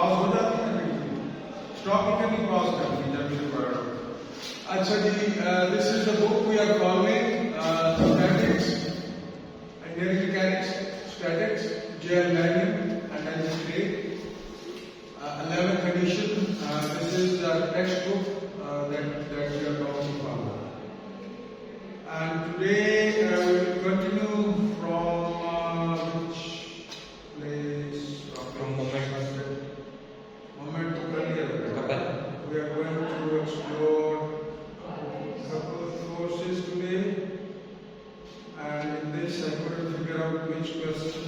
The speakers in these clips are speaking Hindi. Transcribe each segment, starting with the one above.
पॉज हो जाती है ना, स्टॉप ही करनी, पॉज करनी जब ये पढ़ा। अच्छा जी, this is the book we are following, statics engineering mechanics, statics, J.L. Lanning and N.G. Craig, 11th edition. This is the textbook that we are talking about. And today we will continue from which place? From moment to career. We are going to explore couple of courses today, and in this I couldn't figure out which question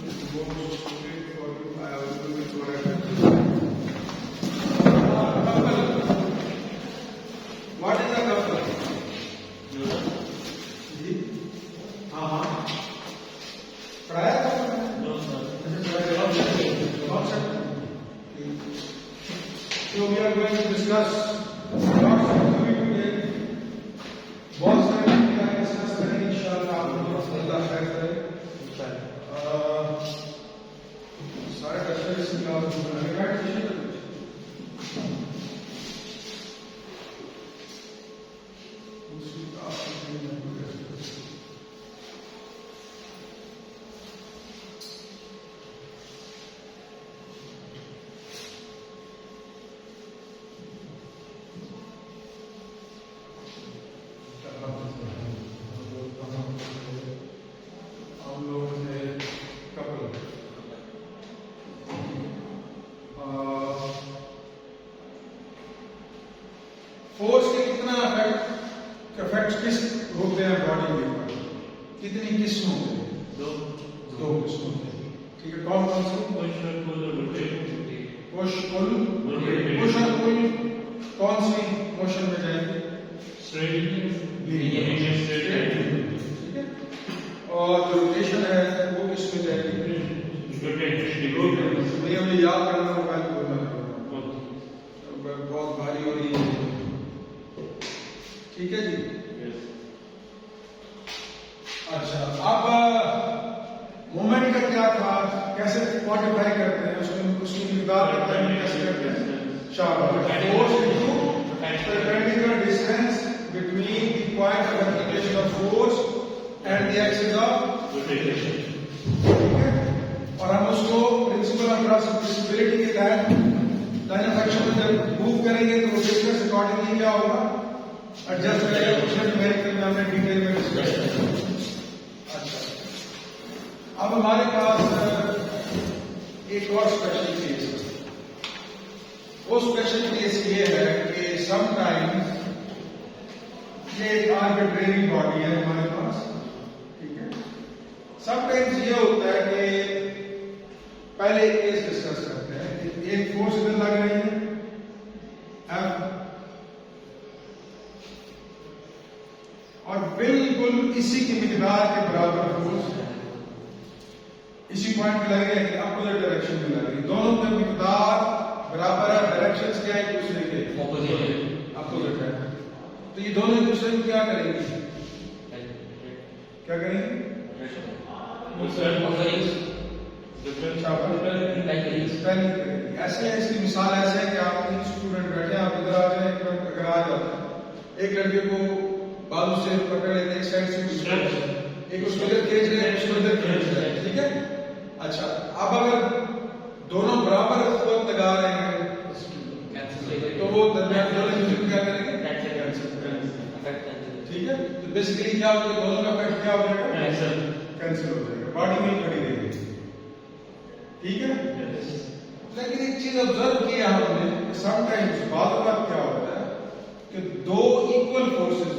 is most suited for you. I will do it what I can do. What is a couple? हाँ पढ़ाया था So we are going to discuss बहुत सारे डिस्कस करेंगे इंशाअल्लाह। आप लोगों को अल्लाह खैर करे। सारे क्वेश्चन इस क्लास में लगेगा फोर्स के कितना इफेक्ट किस होते हैं बॉडी के ऊपर, कितनी किस्मों के? दो किस्मों के। ठीक है, कौन कौन सी? पुश पुल, पुश और पुल कौन सी मोशन में जाएगी? स्ट्रेट, ठीक है, और जो रोटेशन है वो किस में जाएगी? ये हमें याद करना होगा, बहुत भारी हो रही है। ठीक है जी। अच्छा, अब मोमेंट का क्या था, कैसे क्वांटिफाई करते हैं उसकी मिकदार कैसे करते हैं? Force into perpendicular distance between the point of application of force and the axis of rotation. ठीक है, और हम उसको प्रिंसिपल ऑफ ट्रांसमिसिबिलिटी के तहत लाइन ऑफ एक्शन में जब मूव करेंगे तो डिस्टेंस अकॉर्डिंगली क्या होगा, एडजस्ट करेगा। कुछ न्यूमेरिकल में हमने डिटेल में डिस्कस किया। अच्छा, अब हमारे पास एक और स्पेशल केस है। वो स्पेशल केस ये है कि समटाइम्स ये एक आर्बिट्रेरी बॉडी है हमारे पास। ठीक है, समटाइम्स ये होता है कि पहले एक केस डिस्कस करते हैं कि एक फोर्स इधर लग रही है F, और बिल्कुल इसी की मिकदार के बराबर फोर्स इसी पॉइंट पे लग रही है, अपोजिट डायरेक्शन में लग रही है। दोनों की मिकदार बराबर है, डायरेक्शंस क्या है एक दूसरे के अपोजिट है। तो ये दोनों एक दूसरे को क्या करेंगे? क्या करेंगे? ऐसे है, इसकी मिसाल ऐसे है कि आप 3 स्टूडेंट बैठे, आप इधर आ जाए, अगर आ जाते हैं, एक लड़के को बाजू से पकड़ लेते, एक साइड से एक उसको इधर खींच रहे हैं, उसको इधर खींच रहे हैं। ठीक है, अच्छा, अब अगर दोनों बराबर वक्त लगा रहे हैं तो वो दरमियान दोनों क्या करेंगे? ठीक है, तो बेसिकली क्या होगा, दोनों का इफेक्ट क्या हो जाएगा? कैंसिल हो जाएगा, बॉडी में खड़ी रहेगी। ठीक है, लेकिन एक चीज ऑब्जर्व किया हमने, समटाइम्स बाद बात क्या होता है कि दो equal forces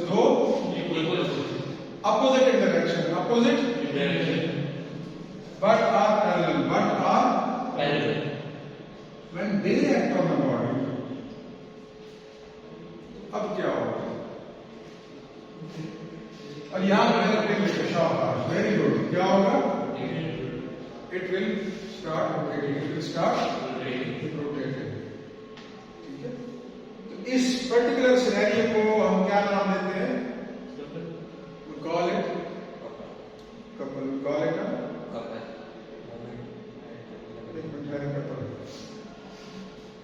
opposite in direction, but are parallel. When they act on the body, अब क्या होगा? और यहाँ पर शाबाश, वेरी गुड। क्या होगा? It will start rotating. ठीक है, तो इस पर्टिकुलर सिनेरियो को हम क्या नाम देते हैं? call it couple. We call it a couple.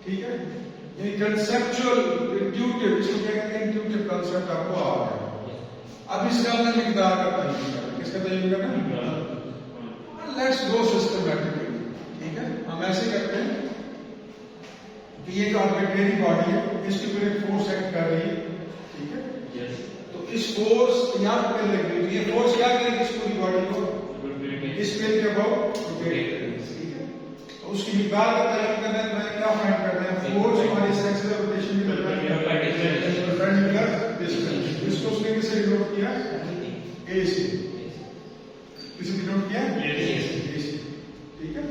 ठीक है, ये कंसेप्चुअल इंट्यूटिव, इसको क्या कहते हैं, इंट्यूटिव कंसेप्ट आपको आ गया। अब इसका हमने मिकदार का तयन करना, किसका तयन करना, लेट्स गो सिस्टमैटिकली। ठीक है, हम ऐसे करते हैं कि ये एक आर्बिट्रेरी बॉडी है, इसके ऊपर एक फोर्स एक्ट कर रही है। ठीक है, तो इस फोर्स यहाँ पे लगी हुई, ये फोर्स क्या करेगी इस पूरी बॉडी को, इस पेन के अबाउट रोटेट करेगी। ठीक है, तो उसकी मिकदार का तयन करना है, मैंने क्या फाइंड करना है, फोर्स और इस एक्सिलर रोटेशन के दरमियान परपेंडिकुलर डिस्टेंस। इसको उसने किसे डिनोट किया, ए से, किसे डिनोट किया, ए से। ठीक है,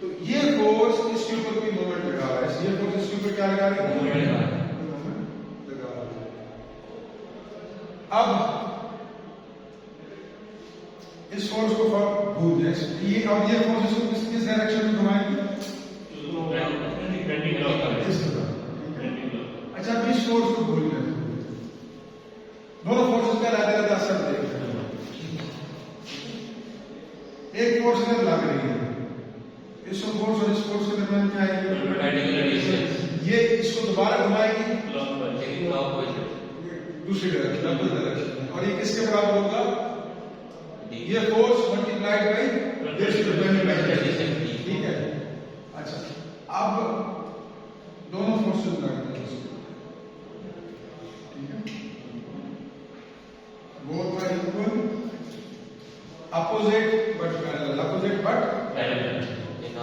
तो ये फोर्स इसके ऊपर कोई मोमेंट लगा रहा है, ये फोर्स इसके ऊपर क्या लगा रहा है, मोमेंट लगा रहा है। अब इस फोर्स को भूल जाए, ये अब ये फोर्स इसको किस डायरेक्शन में घुमाएगी, इस तरह। अच्छा, अब इस फोर्स को भूल जाए, दोनों फोर्सेस का अलग-अलग असर देखते हैं। एक फोर्स इधर लग रही है, इस फोर्स और इस फोर्स के दरमियान क्या है, ये इसको दोबारा घुमाएगी दूसरी डायरेक्शन, और ये किसके बराबर होगा, ये फोर्स मल्टीप्लाइड बाई दिस। ठीक है, अच्छा, अब दोनों फोर्सेस लग रही है, ठीक है, both are equal, opposite but parallel, opposite but parallel.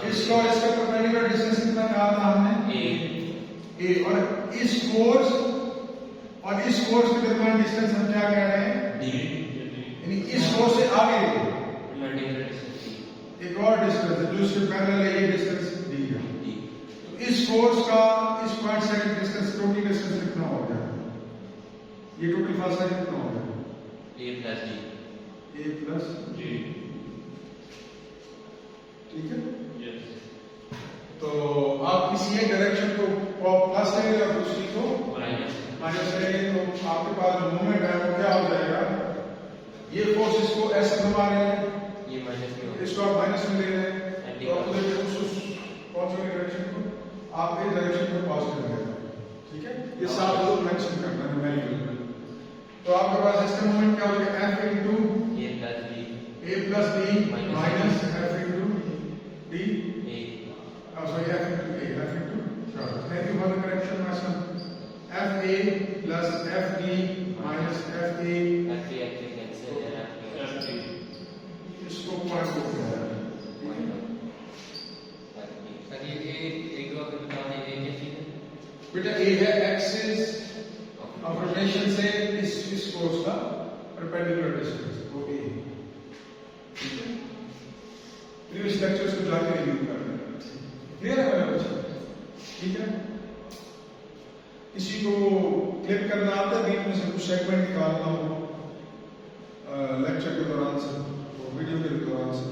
इसका और इसका परपेंडिकुलर डिस्टेंस कितना कहा था हमने, ए, और इस फोर्स और इस फोर्स के दरमियान डिस्टेंस हम क्या कह रहे हैं, डी, यानी इस फोर्स से आगे एक और डिस्टेंस है जो उसके पैरेलल है, ये डिस्टेंस डी है। तो इस फोर्स का इस पॉइंट से डिस्टेंस, टोटल डिस्टेंस कितना हो गया, ये टोटल फासला कितना हो गया, ए प्लस डी। ठीक है, तो आप किसी एक डायरेक्शन को प्लस लेंगे और दूसरी को माइनस लेंगे, तो आपके पास जो मोमेंट है वो क्या हो जाएगा, ये फोर्स इसको ऐसे घुमा रहे हैं, ये माइनस में, इसको आप माइनस में ले रहे हैं, तो आपको कौन सी डायरेक्शन को, आप इस डायरेक्शन को पॉजिटिव ले रहे हैं। ठीक है, ये साफ लोग मेंशन करना है न्यूमेरिकल में। तो आपके पास इसका मोमेंट क्या हो जाएगा, F into A plus B minus F into D, sorry, F into A, F into, thank you for the correction my son, FA plus FD minus FA, इसको पॉइंट हो गया है। बेटा A है एक्सिस ऑफ रोटेशन से इस फोर्स का परपेंडिकुलर डिस्टेंस, वो A। ठीक है, प्रीवियस लेक्चर्स को जाके रिव्यू कर लेना, क्लियर है मेरा बच्चा। ठीक है, किसी को क्लिप करना आता है, बीच में से कुछ सेगमेंट निकालना हो लेक्चर के दौरान से, तो वीडियो के दौरान से।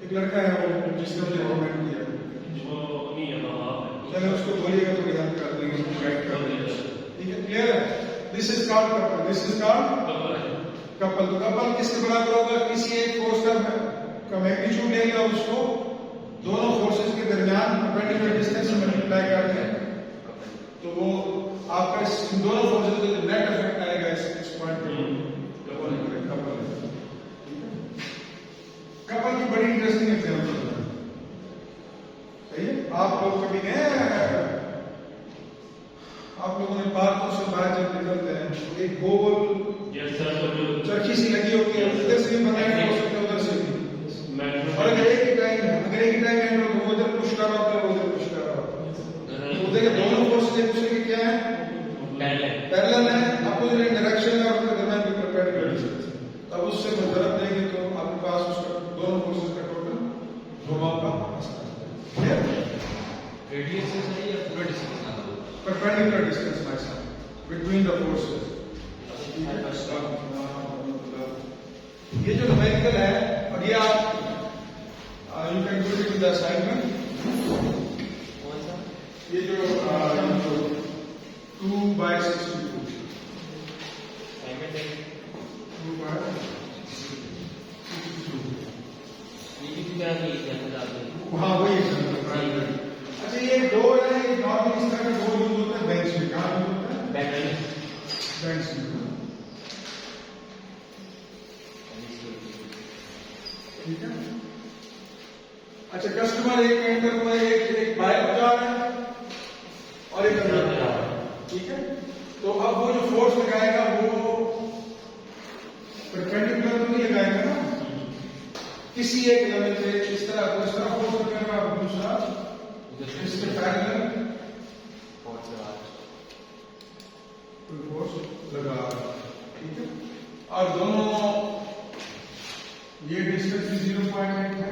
एक लड़का है वो जिसने मुझे रिकमेंड किया, चलो उसको बोलिएगा, थोड़ी हेल्प कर देंगे, गाइड कर देंगे। ठीक है, क्लियर है, this is called couple, this is called couple. तो कपल किसके बराबर होगा, किसी एक फोर्स का मैग्नीट्यूड लेंगे और उसको दोनों फोर्सेस के दरमियान परपेंडिकुलर डिस्टेंस से मल्टीप्लाई करते हैं, तो वो आपका इन दोनों फोर्सेस का नेट इफेक्ट आएगा इस पॉइंट पे, कपल। कपल की बड़ी इंटरेस्टिंग एग्जांपल है, सही है। आप लोग कभी गए, आप लोगों ने पार्कों से बाहर जब निकलते हैं तो एक गोल चरखी सी लगी होती है, उधर से भी बनाया हो सकता है, उधर से भी, और अगर एक ही टाइम है तो उधर पुश कर रहा होता है, उधर पुश कर रहा होता है, तो उधर के दोनों फोर्सेस एक दूसरे के क्या है, पैरेलल है, अपोजिट डायरेक्शन है, और उनके दरमियान भी परपेंडिकुलर डिस्टेंस है। अब उससे ज़रूरत देंगे तो आपके पास उसका दोनों फोर्सेस का टोटल घुमाव का असर, रेडियस से सही या पूरा डिस्टेंस ना दो, perpendicular distance my son between the forces. ये जो न्यूमेरिकल है, और ये आप you can do it with the assignment, ये जो 2/62 हाँ वही। अच्छा, ये 2 डोर है, एक नॉर्मल इस तरह का डोर यूज होता है बेंच में। कहाँ यूज होता है? बेंच में। ठीक है। अच्छा, कस्टमर एक एंटर में एक बाहर जा रहा है और एक अंदर जा रहा है। ठीक है। तो अब वो जो फोर्स लगाएगा वो परपेंडिकुलर तो नहीं लगाएगा ना, किसी एक लेवल पे इस तरह फोर्स लगाएगा, दूसरा इसके पैरेलल फोर्स लगा। ठीक है। और दोनों ये डिस्टेंस भी 0.8 है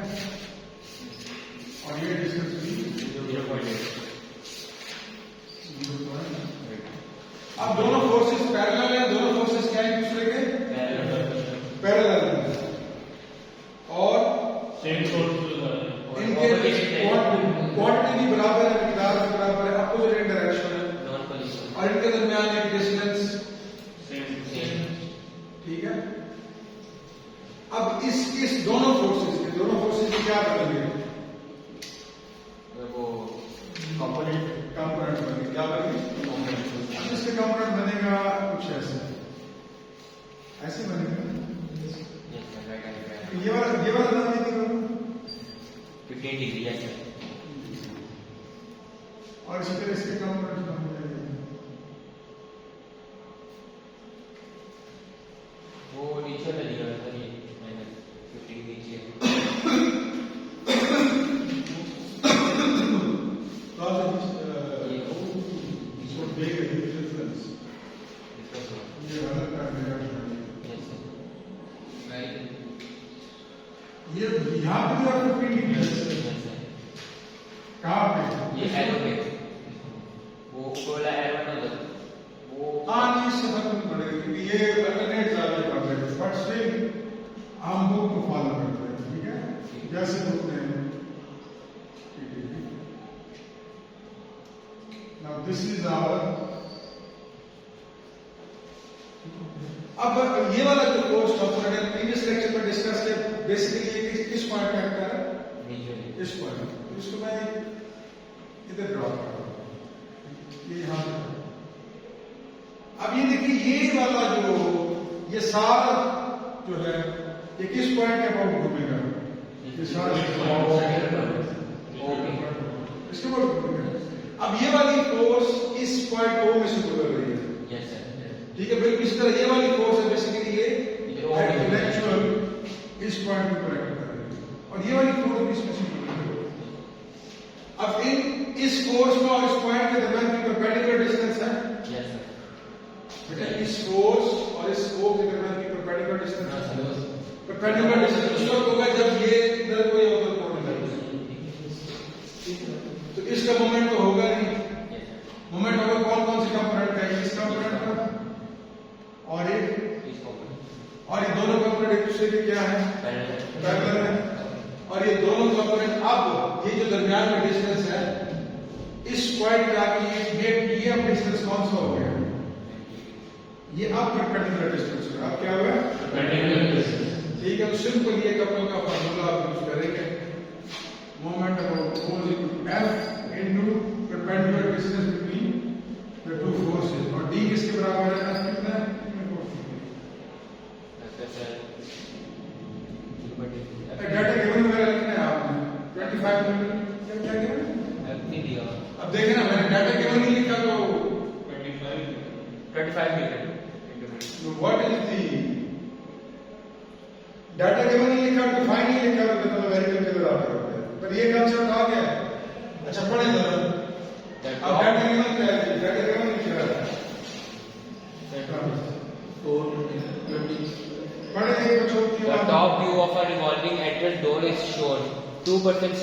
और ये डिस्टेंस भी 0.8। अब दोनों फोर्सेस पैरेलल है, दोनों फोर्सेस क्या है दूसरे के? पैरेलल है और सेम सोर्स इनके क्वांटिटी भी बराबर है, मिकदार भी बराबर है, अपोजिट इन डायरेक्शन है और इनके दरमियान एक डिस्टेंस सेम। ठीक है। अब इस दोनों फोर्सेस की क्या बनेंगे? वो कंपोनेंट कंपोनेंट बनेंगे। क्या बनेंगे? अब इसके कंपोनेंट बनेगा कुछ ऐसे बनेगा। ये वाला नाम नहीं करो 15 डिग्री है और इसी तरह इसके कंपोनेंट बन जाएंगे। वो नीचे में लिया था ये मैंने 15 नीचे ये यहाँ पे 15 डिग्री कहाँ पे? ये एरो पे वो वाला एरो ना वो नहीं, इससे फर्क नहीं पड़ेगा क्योंकि ये अल्टरनेट ज्यादा कर रहे हैं, बट स्टिल हम बुक को फॉलो करते हैं। ठीक है। जैसे बोलते हैं नाउ दिस इज आवर। अब ये वाला जो कोर्स हमने प्रीवियस लेक्चर में डिस्कस किया, बेसिकली ये किस पॉइंट पे आता है? इस पॉइंट। इसको मैं इधर ड्रॉ कर रहा हूं, ये यहां पे। अब ये देखिए ये वाला जो ये सारा जो है ये किस पॉइंट के अबाउट घूमेगा? ये सारा इसके अबाउट घूमेगा। अब ये वाली फोर्स इस पॉइंट O में से गुजर रही है। ठीक है। बिल्कुल इस तरह ये वाली फोर्स है बेसिकली ये इंटेलेक्चुअल इस पॉइंट को करेक्ट कर रही है और ये वाली फोर्स भी इसमें से गुजर रही है। अब इस फोर्स में और इस पॉइंट के दरमियान की परपेंडिकुलर डिस्टेंस है। बेटा इस फोर्स और इस O के दरमियान की परपेंडिकुलर डिस्टेंस, परपेंडिकुलर डिस्टेंस उस वक्त होगा जब ये इधर को या उधर को होने लगेगा। तो इसका मोमेंट तो होगा नहीं। मोमेंट होगा कौन से कंपोनेंट का? इस कंपोनेंट का और ये दोनों कंपोनेंट एक दूसरे के क्या है? पैरेलल है। और ये दोनों कंपोनेंट अब ये जो दरमियान में डिस्टेंस है इस पॉइंट का ये अब डिस्टेंस कौन सा हो गया? ये अब परपेंडिकुलर डिस्टेंस है। अब क्या हुआ? Perpendicular distance. ठीक है। तो सिंपल ये कपल का फार्मूला आप यूज करेंगे। Moment about force equal F into perpendicular distance between the two forces और D किसके बराबर है? F कितना है? डाटा गिवन वगैरह लिखना है आपने 25 मिनट क्या दिया? अब देखें ना मैंने डाटा गिवन नहीं लिखा तो 25 metre. What is the data given नहीं लिखा तो फाइन नहीं लिखा तो मतलब वेरिएबल के बराबर होता है। पर ये कंसेप्ट आ गया। अच्छा पढ़े जरा। अब डाटा गिवन क्या है? डाटा गिवन लिख रहा है The top view of a revolving address door is shown. Two persons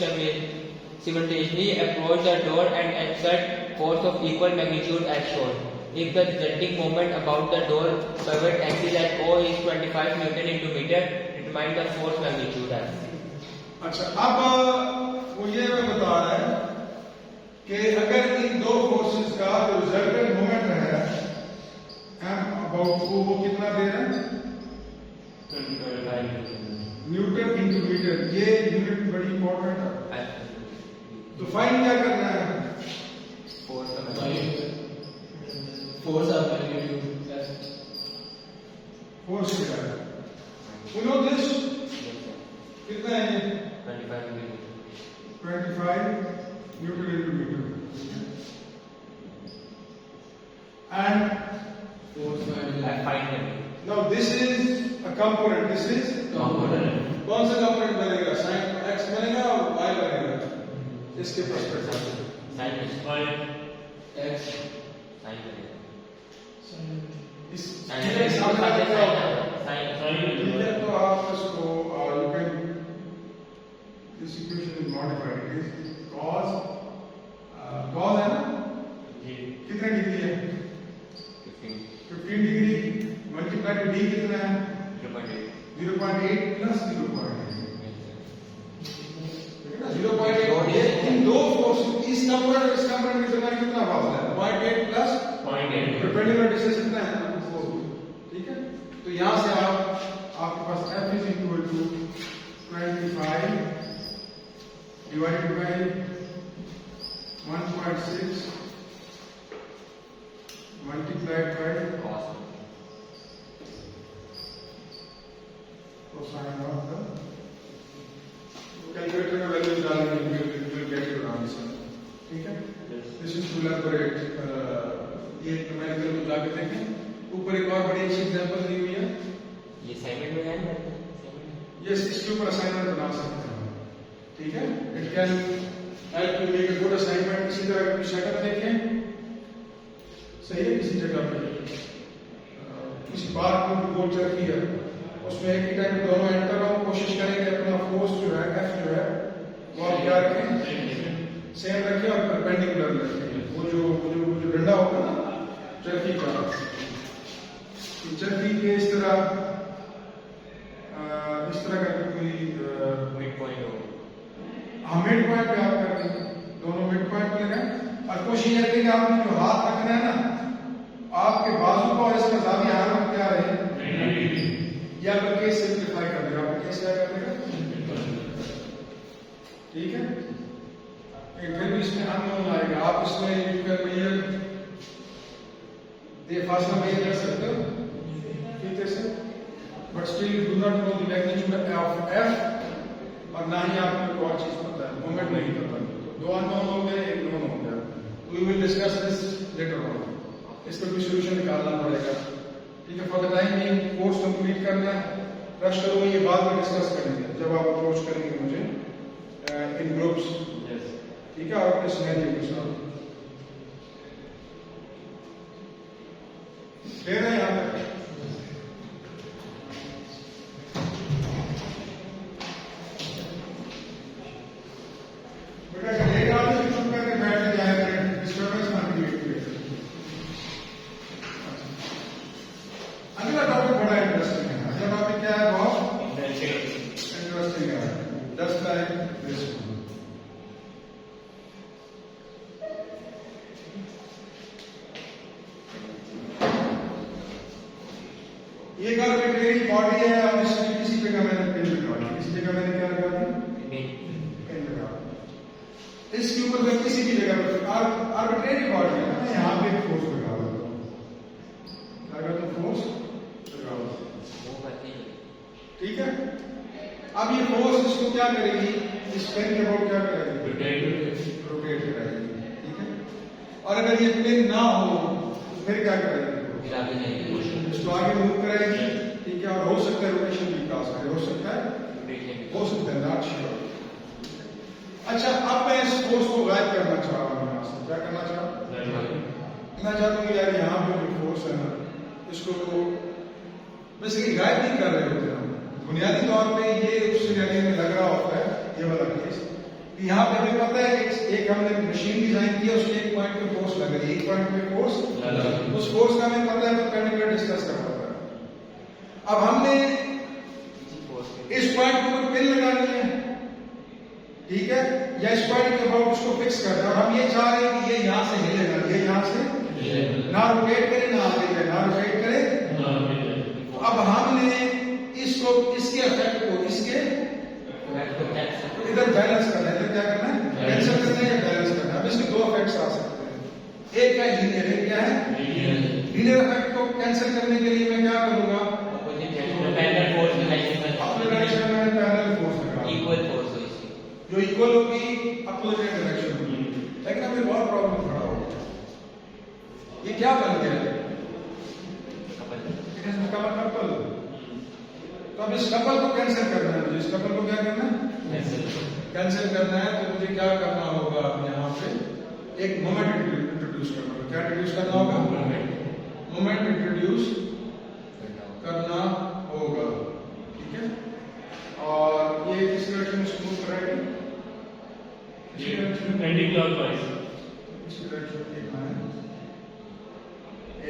simultaneously approach the door and exert force of equal magnitude as shown. If the resulting moment about the door pivot axis at O is 25 Newton into meter, determine the force magnitude as. अच्छा अब वो ये बता रहा है कि अगर इन दो फोर्सेस का जो रिजल्टेंट मोमेंट है m अबाउट वो कितना दे रहा है? 25 न्यूटन इंटू मीटर। ये यूनिट बड़ी इंपॉर्टेंट है। तो फाइन क्या करना है? 25 Newton into meter. And find them. now this is a component. This is कौन सा component बनेगा? Sin x बनेगा और y बनेगा इसके perspective से. Sin Five. x sin इस sin के सामने क्या होगा? sin ठीक है, तो आप इसको you can this equation is modified. It is cos cos है ना? जी. कितने डिग्री है? 15 15 डिग्री मल्टीप्लाई टू डी कितना है? 0.8 0.8 प्लस 0.8 0.8 0.8 ये इन दो फोर्स इस कंपोनेंट और इस कंपोनेंट के दरमियान कितना फासला है? 0.8 प्लस 0.8. परपेंडिकुलर डिस्टेंस कितना है? 4. ठीक है, तो यहां से आपके पास F is equal to 25 divided by 1.6 multiplied by cos cosine of the calculator में वैल्यू डालेंगे you will get your answer. ठीक है, Yes. this is to elaborate ये न्यूमेरिकल को जाके देखें. ऊपर एक और बड़ी अच्छी एग्जांपल दी हुई है. ये सेगमेंट में है ना ये इसके ऊपर असाइनमेंट बना सकते हैं. ठीक है, it can help you make a good assignment. इसी तरह की सेटअप देखें. सही है, किसी जगह पे किसी पार्क में गोल चरखी है, उसमें एक ही टाइम दोनों एंटर हो. कोशिश करेंगे अपना फोर्स जो है F जो है वो आप क्या रखें? सेम रखें और परपेंडिकुलर रखें. वो जो डंडा होगा ना चरखी का, चरखी के इस तरह करके कोई मिड पॉइंट हो हाँ मिड पॉइंट पे आप कर देंगे. दोनों मिड पॉइंट पे लगाएं और कोशिश ये करें कि आपने जो हाथ रखना है ना आपके बाजू का और इसका ज़ाविया हाथ में क्या रहे या बल्कि सिंप्लीफाई कर देगा. आपको कैसे क्या कर देगा? ठीक है, फिर भी इसमें अननोन आएगा. आप इसमें मेजर दे फासला मेजर कर सकते हो ठीक है sir, but still you do not know the magnitude of F और ना ही आपको कोई और चीज पता है. मोमेंट नहीं पता. दो अननोन हो गए, एक नोन हो गया. We will discuss this later on. इसका कोई सॉल्यूशन निकालना पड़ेगा. ठीक है, for the time being course complete करना है. रश करूंगा, ये बाद में डिस्कस करेंगे जब आप अप्रोच करेंगे मुझे इन ग्रुप्स. Yes. ठीक है, और अपने सिनेरियो के साथ क्लियर है यहाँ तक? बेटा अगर एक आदमी चुप करके बैठ जाए डिस्टर्बेंस ना क्रिएट करे. अगला टॉपिक बड़ा इंटरेस्टिंग है. अगला टॉपिक क्या है? बहुत इंटरेस्टिंग है. Just like this. ये एक आर्बिट्रेरी बॉडी है और इसमें किसी जगह मैंने पिन लगा दी. किसी जगह मैंने क्या लगा दी? पिन लगा दी. इसके ऊपर मैं किसी भी जगह पर आर्बिट्रेरी बॉडी है, मैं यहाँ पे फोर्स लगा देता हूँ. लगा तो फोर्स लगा दो. ठीक है, अब ये फोर्स इसको क्या करेगी? इस पेन के अबाउट क्या करेगी? रोटेट कराएगी. ठीक है, और अगर ये पेन ना हो तो फिर क्या करेगी? इसको आगे मूव करेगी. ठीक है, और हो सकता है रोटेशन भी काज करे. हो सकता है नॉट श्योर. अच्छा, अब मैं इस फोर्स को गायब करना चाह रहा हूँ. यहाँ से क्या करना चाह रहा हूँ? मैं चाहता हूँ यार यहाँ पे जो फोर्स है ना इसको बेसिकली गायब नहीं कर रहे होते हम. बुनियादी तौर पे ये उस सिनेरियो में लग रहा होता है ये वाला केस. यहाँ पे हमें पता है कि एक हमने मशीन डिजाइन की है, उसके एक पॉइंट पे फोर्स लग रही है. एक पॉइंट पे फोर्स, उस फोर्स का हमें पता है परपेंडिकुलर डिस्कस करना होता है. अब हमने इस पॉइंट के ऊपर पिन लगानी है. ठीक है, या इस पॉइंट के अबाउट उसको फिक्स करना है. और हम ये चाह रहे हैं कि ये यहाँ से हिलेगा, ये यहाँ से ना रोटेट करे ना आगे जाए, ना रोटेट करे. अब हमने इसको इसके इफेक्ट को इसके इधर बैलेंस करना है. इधर क्या करना है? कैंसिल करना है या बैलेंस करना है. अब इसके दो इफेक्ट्स आ सकते हैं. एक है लीनियर, एक क्या है? लीनियर इफेक्ट को कैंसिल करने के लिए मैं क्या करूंगा? अपने डायरेक्शन में पैरेलल फोर्स लगा, जो इक्वल होगी, अपोजिट डायरेक्शन होगी। लेकिन अभी बहुत प्रॉब्लम खड़ा हो गया, ये क्या बन गया है? It has become a couple. तो अब इस कपल को कैंसिल करना है, मुझे इस कपल को क्या करना है? कैंसिल करना है। तो मुझे क्या करना होगा? यहाँ पे एक मोमेंट इंट्रोड्यूस करना होगा। क्या इंट्रोड्यूस करना होगा? मोमेंट इंट्रोड्यूस करना होगा, ठीक है। और ये किस डायरेक्शन में मूव करेगी? Anti clockwise. इस डायरेक्शन में देखना है।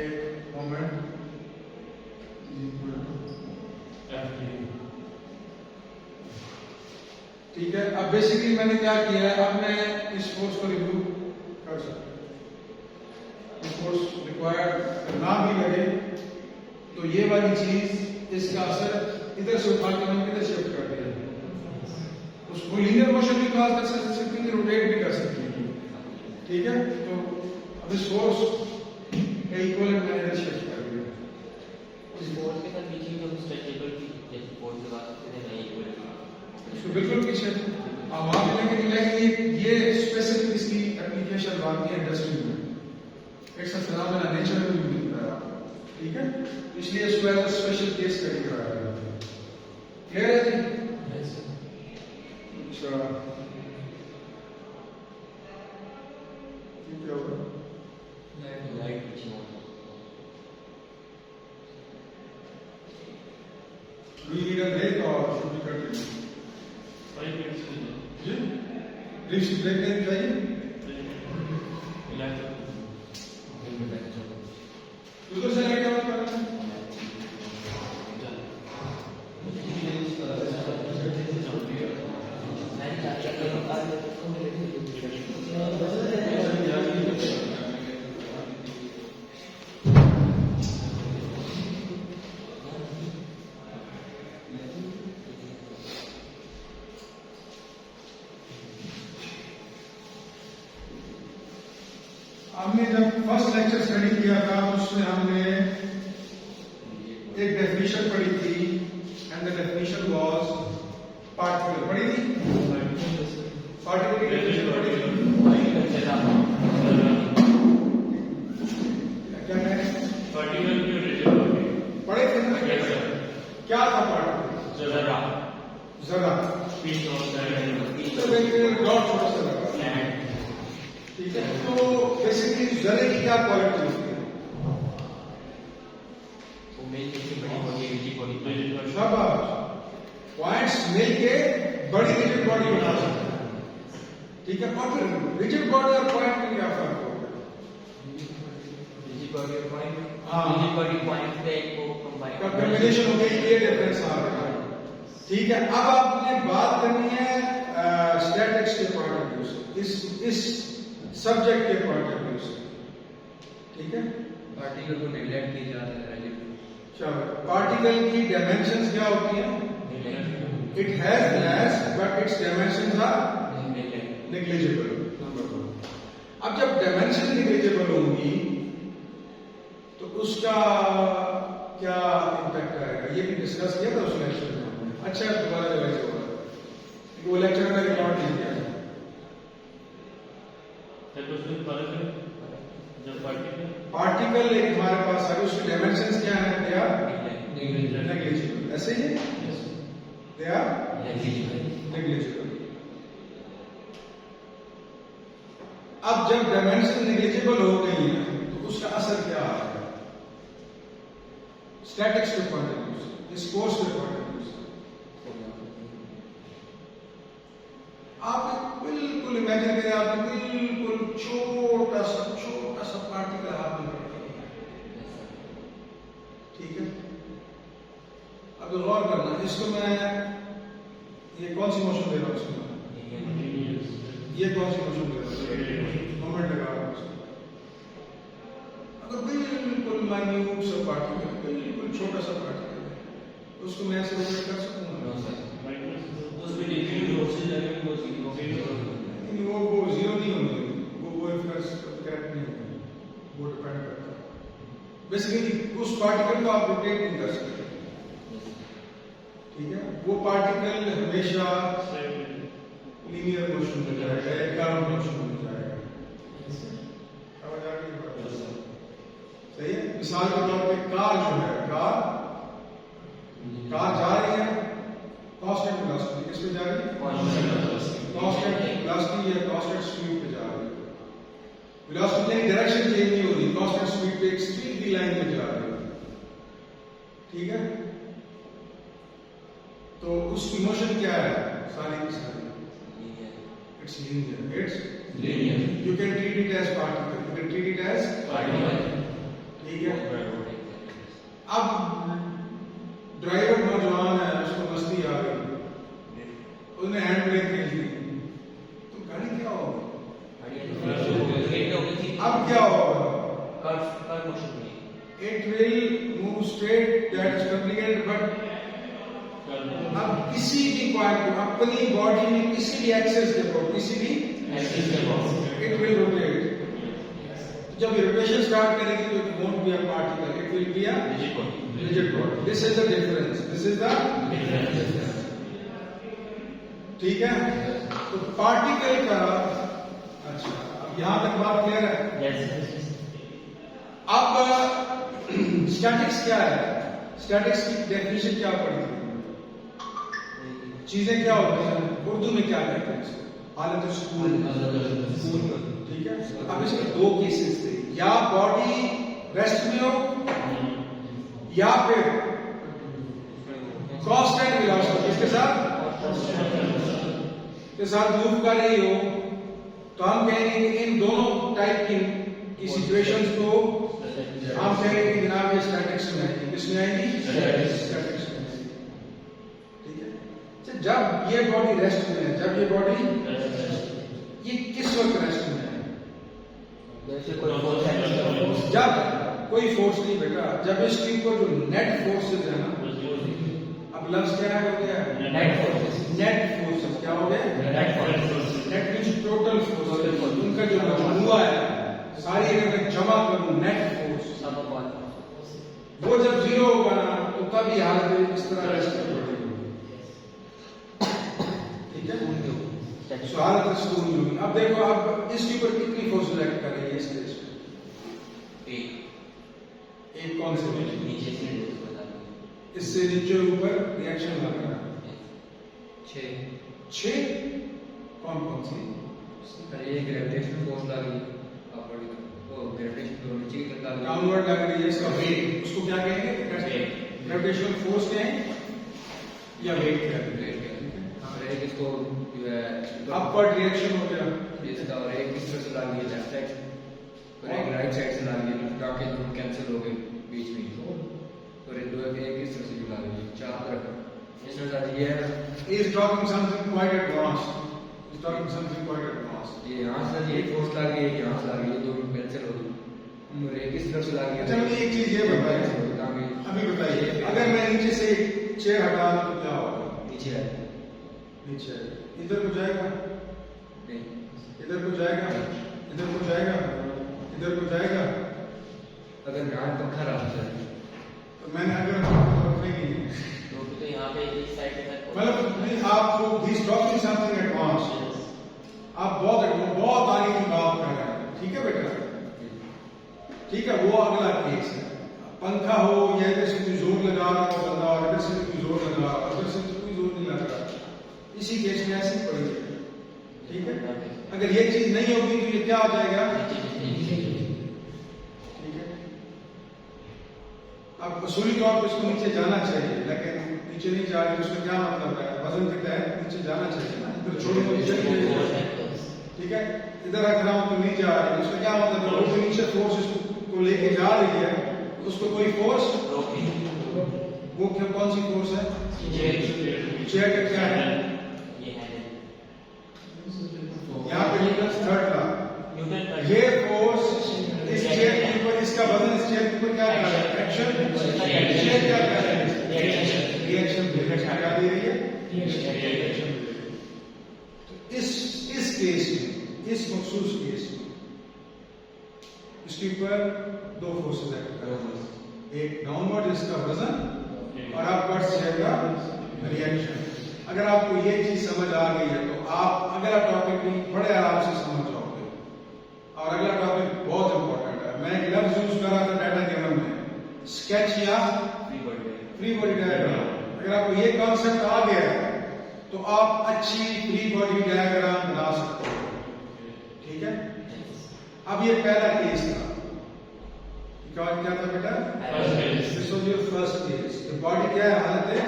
एक मोमेंट इज इक्वल टू, ठीक है। अब बेसिकली मैंने क्या किया है, अब मैं इस फोर्स को रिव्यू कर सकता हूं। इस फोर्स रिक्वायर्ड ना भी लगे तो ये वाली चीज, इसका असर इधर से उठा के मैंने किधर शिफ्ट कर दिया। उसको लीनियर मोशन भी कहा जा सकती है, रोटेट भी कर सकती है, ठीक है। तो अब इस फोर्स का इक्वलेंट मैंने इधर शिफ्ट कर दिया। इस फोर्स के साथ बीच में जो स्ट्रेचेबल की जैसे फोर्स लगा सकते हैं, नहीं इक्वल इसको बिल्कुल पीछे आप वहां मिलेंगे मिलेंगे। ये स्पेसिफिक इसकी एप्लीकेशन आती है इंडस्ट्री में, एक फिनोमेना नेचर में भी मिलता है आपको, ठीक है। इसलिए इसको एज स्पेशल केस स्टडी कराया गया है। क्लियर है जी? अच्छा, क्या होगा? लाइट पीछे होगा। We need a break or should we continue? 5 minutes जी, ब्रीफ सी ब्रेक लेनी चाहिए। उधर से लाइट ऑन करना है। हमने जब फर्स्ट लेक्चर स्टडी किया था उसमें हमने एक डेफिनेशन पढ़ी थी, and the definition was particle. पढ़ी थी? पार्टिकल की डेफिनेशन पढ़ी थी। क्या कह रहे हैं? पार्टिकल की रिलेटिविटी पढ़े थे ना? Yes sir. क्या था पार्टिकल? जरा जरा पीस ऑफ दैट डॉट छोटा सा लगा, ठीक है। तो बेसिकली जरे की क्या क्वालिटी होती है? वो मेल की बड़ी बॉडी रिजिड बॉडी शाबाश, पॉइंट्स मिलके बड़ी रिजिड बॉडी बना सकते हैं, ठीक है। और फिर रिजिड बॉडी और पॉइंट में क्या फर्क होगा? रिजिड बॉडी और पॉइंट, हाँ, रिजिड बॉडी पॉइंट से को कंबाइन कॉम्बिनेशन हो गई, ये डिफरेंस आ रहा है, ठीक है। अब आपने बात करनी है स्टैटिक्स के पॉइंट ऑफ व्यू से, इस सब्जेक्ट के पॉइंट ऑफ व्यू से, ठीक है। पार्टिकल को नेगलेक्ट किया जाता है रिलेटिव। चलो, पार्टिकल की डायमेंशंस क्या होती हैं? It has mass but its dimensions are negligible. Number 2। अब जब डायमेंशन नेग्लिजिबल होंगी तो उसका क्या इंपैक्ट आएगा, ये भी डिस्कस किया था उस लेक्चर में हमने। अच्छा, दोबारा रिवाइज होगा, वो लेक्चर में रिकॉर्ड नहीं किया। जब पार्टिकल एक हमारे पास है, उसके डायमेंशंस क्या है? They are negligible. ऐसे ही दे आर नेग्लिजिबल। अब जब डायमेंशन नेग्लिजिबल हो गई है तो उसका असर क्या आ रहा है स्टैटिक्स के पॉइंट ऑफ व्यू से, इस कोर्स के पॉइंट ऑफ व्यू से? आप बिल्कुल इमेजिन करें, आप बिल्कुल छोटा सा पार्टिकल हाथ में रखते हैं, ठीक है। अब गौर करना, इसको मैं ये कौन सी मोशन दे रहा हूं इसको? ये कौन सी मोशन दे रहा हूं? मोमेंट लगा रहा हूं इसको। अगर बिल्कुल माइन्यूट सा पार्टिकल, बिल्कुल छोटा सा पार्टिकल है, उसको मैं ऐसे रोटेट कर सकूंगा? उसमें डिग्री रोटेशन लगेगी, वो जीरो नहीं होंगे, वो करेक्ट नहीं होंगे, वो डिपेंड करता है। बेसिकली उस पार्टिकल को आप रोटेट नहीं कर सकते, ठीक है। वो पार्टिकल हमेशा लीनियर मोशन में जाएगा, एक कर्व मोशन में जाएगा। समझ आ रही है बात? सही है। मिसाल के तौर पे कार जो है, कार जा रही है कांस्टेंट वेलोसिटी, किस पे जा रही है? कांस्टेंट वेलोसिटी या कांस्टेंट स्पीड पे जा रही है। वेलोसिटी की डायरेक्शन चेंज नहीं हो रही, कांस्टेंट स्पीड पे एक सीधी लाइन पे जा रही है। ठीक है, तो उसकी मोशन क्या है? सारी की सारी it's linear, you can treat it as particle, you can treat it as particle. ठीक है, अब ड्राइवर नौजवान है, उसको मस्ती आ गई, उसने हैंड ब्रेक नहीं दी, तो गाड़ी क्या होगी? अब क्या होगा? It will move straight, that is complicated, but अब किसी भी पॉइंट पे अपनी बॉडी में किसी भी एक्सेस देखो, किसी भी इट विल रोटेट। जब ये रोटेशन स्टार्ट करेगी तो it won't be a particle, it will be a rigid body. This is the difference, this is the difference. ठीक है, तो पार्टिकल का, अच्छा अब यहां तक बात क्लियर है? अब स्टैटिक्स क्या है? स्टैटिक्स की डेफिनेशन क्या पड़ती है? चीजें क्या होती हैं, उर्दू में क्या कहते हैं इसको? हालत सुकून। ठीक है, अब इसके दो केसेस थे, या बॉडी रेस्ट में हो या फिर कांस्टेंट वेलोसिटी इसके साथ मूव कर रही हो, तो हम कहेंगे कि इन दोनों टाइप की सिचुएशंस को हम कहेंगे कि जनाब ये स्टैटिक्स में आएगी। किसमें आएगी? स्टैटिक्स में। ठीक है, जब ये बॉडी रेस्ट में है, जब ये बॉडी ये किस वक्त रेस्ट में है? जब कोई फोर्स नहीं बेटा, जब इसके ऊपर जो नेट फोर्सेस है ना, अब लफ्ज क्या हो गया? नेट फोर्सेस क्या हो गया? नेट मींस टोटल फोर्स, उनका जो मजमूआ है सारी अगर मैं जमा करूं नेट फोर्स, वो जब जीरो होगा ना तो तब ये हालत इस तरह रेस्ट कर पड़ेगी। ठीक है, तो हालत सुकून में होगी। अब देखो, अब इसके ऊपर कितनी फोर्स एक्ट कर रही है इस केस में? एक कौन से? इससे नीचे ऊपर रिएक्शन लग रहा है 6 कौन सी? ये ग्रेविटेशनल फोर्स लग रही है, ग्रेविटेशन तो नीचे की तरफ लग रही है, डाउनवर्ड लग रही है, इसका वेट, उसको क्या कहेंगे? ग्रेविटेशनल फोर्स कहेंगे या वेट कहेंगे? और एक इसको जो है अपवर्ड रिएक्शन हो गया, इसका, और एक इस तरफ से लग रही है लेफ्ट साइड, और एक राइट साइड से लग रही है, ताकि दोनों कैंसिल हो गए बीच में, और एक इस तरफ से भी लग रही है, चार तरफ इस तरह से। ये is talking something quite advanced, is talking something quite advanced। ये यहाँ से ये फोर्स लग रही है, यहाँ से लग रही है, दोनों कैंसिल हो गई, और एक इस तरफ से लग रही है। अच्छा मुझे एक चीज ये बताइए, अभी बताइए, अगर मैं नीचे से चेयर हटा दूं तो क्या होगा? नीचे है, नीचे इधर को जाएगा, नहीं इधर को जाएगा, इधर को जाएगा, इधर को जाएगा। अगर यहाँ पंखा रहा है तो मैंने अगर रखेगी तो यहाँ पे इस साइड पे मतलब आपको he's talking something advanced, आप बहुत आगे की बात कर रहे हैं। ठीक है बेटा, ठीक है, वो अगला केस है। पंखा हो या इधर से कोई जोर लगा रहा हो बंदा, और इधर से कोई जोर लगा रहा हो, इधर से कोई जोर नहीं लग रहा, इसी केस में ऐसे पड़ेगी। ठीक है, अगर ये चीज नहीं होगी तो ये क्या हो जाएगा? ठीक है, अब उसूली तौर पर इसको नीचे जाना चाहिए, लेकिन नीचे नहीं जा रही, उसमें क्या मतलब है? वजन के तहत नीचे जाना चाहिए ना, इधर छोड़ दो नीचे नहीं जाएगी। ठीक है, इधर रख रहा हूं तो नहीं जा रही, उसमें क्या मतलब है? वो नीचे फोर्स इसको लेके जा रही है, उसको कोई फोर्स, वो क्या, कौन सी फोर्स है? चेयर का क्या है? यहाँ पे न्यूटन थर्ड लॉ, ये फोर्स इस चेयर के ऊपर, इसका वजन इस चेयर के ऊपर क्या कर रहा है? एक्शन। चेयर क्या कर रहा है? रिएक्शन क्या दे रही है? रिएक्शन। इस केस में, इस मखसूस केस में इसके ऊपर दो फोर्सेस एक्ट कर रहे हैं, एक डाउनवर्ड इसका वजन और अपवर्ड चेयर का रिएक्शन। अगर आपको ये चीज समझ आ गई है तो आप अगला टॉपिक भी बड़े आराम से समझ जाओगे। और अगला टॉपिक बहुत इंपॉर्टेंट है। मैं एक लफ्ज यूज कर रहा था डाटा गिवन में, स्केच या फ्री बॉडी डायग्राम। अगर आपको ये कॉन्सेप्ट आ गया है तो आप अच्छी फ्री बॉडी डायग्राम बना सकते हो। ठीक है, अब ये पहला केस था। क्या था बेटा? This was your first case. तो बॉडी क्या है, हालत है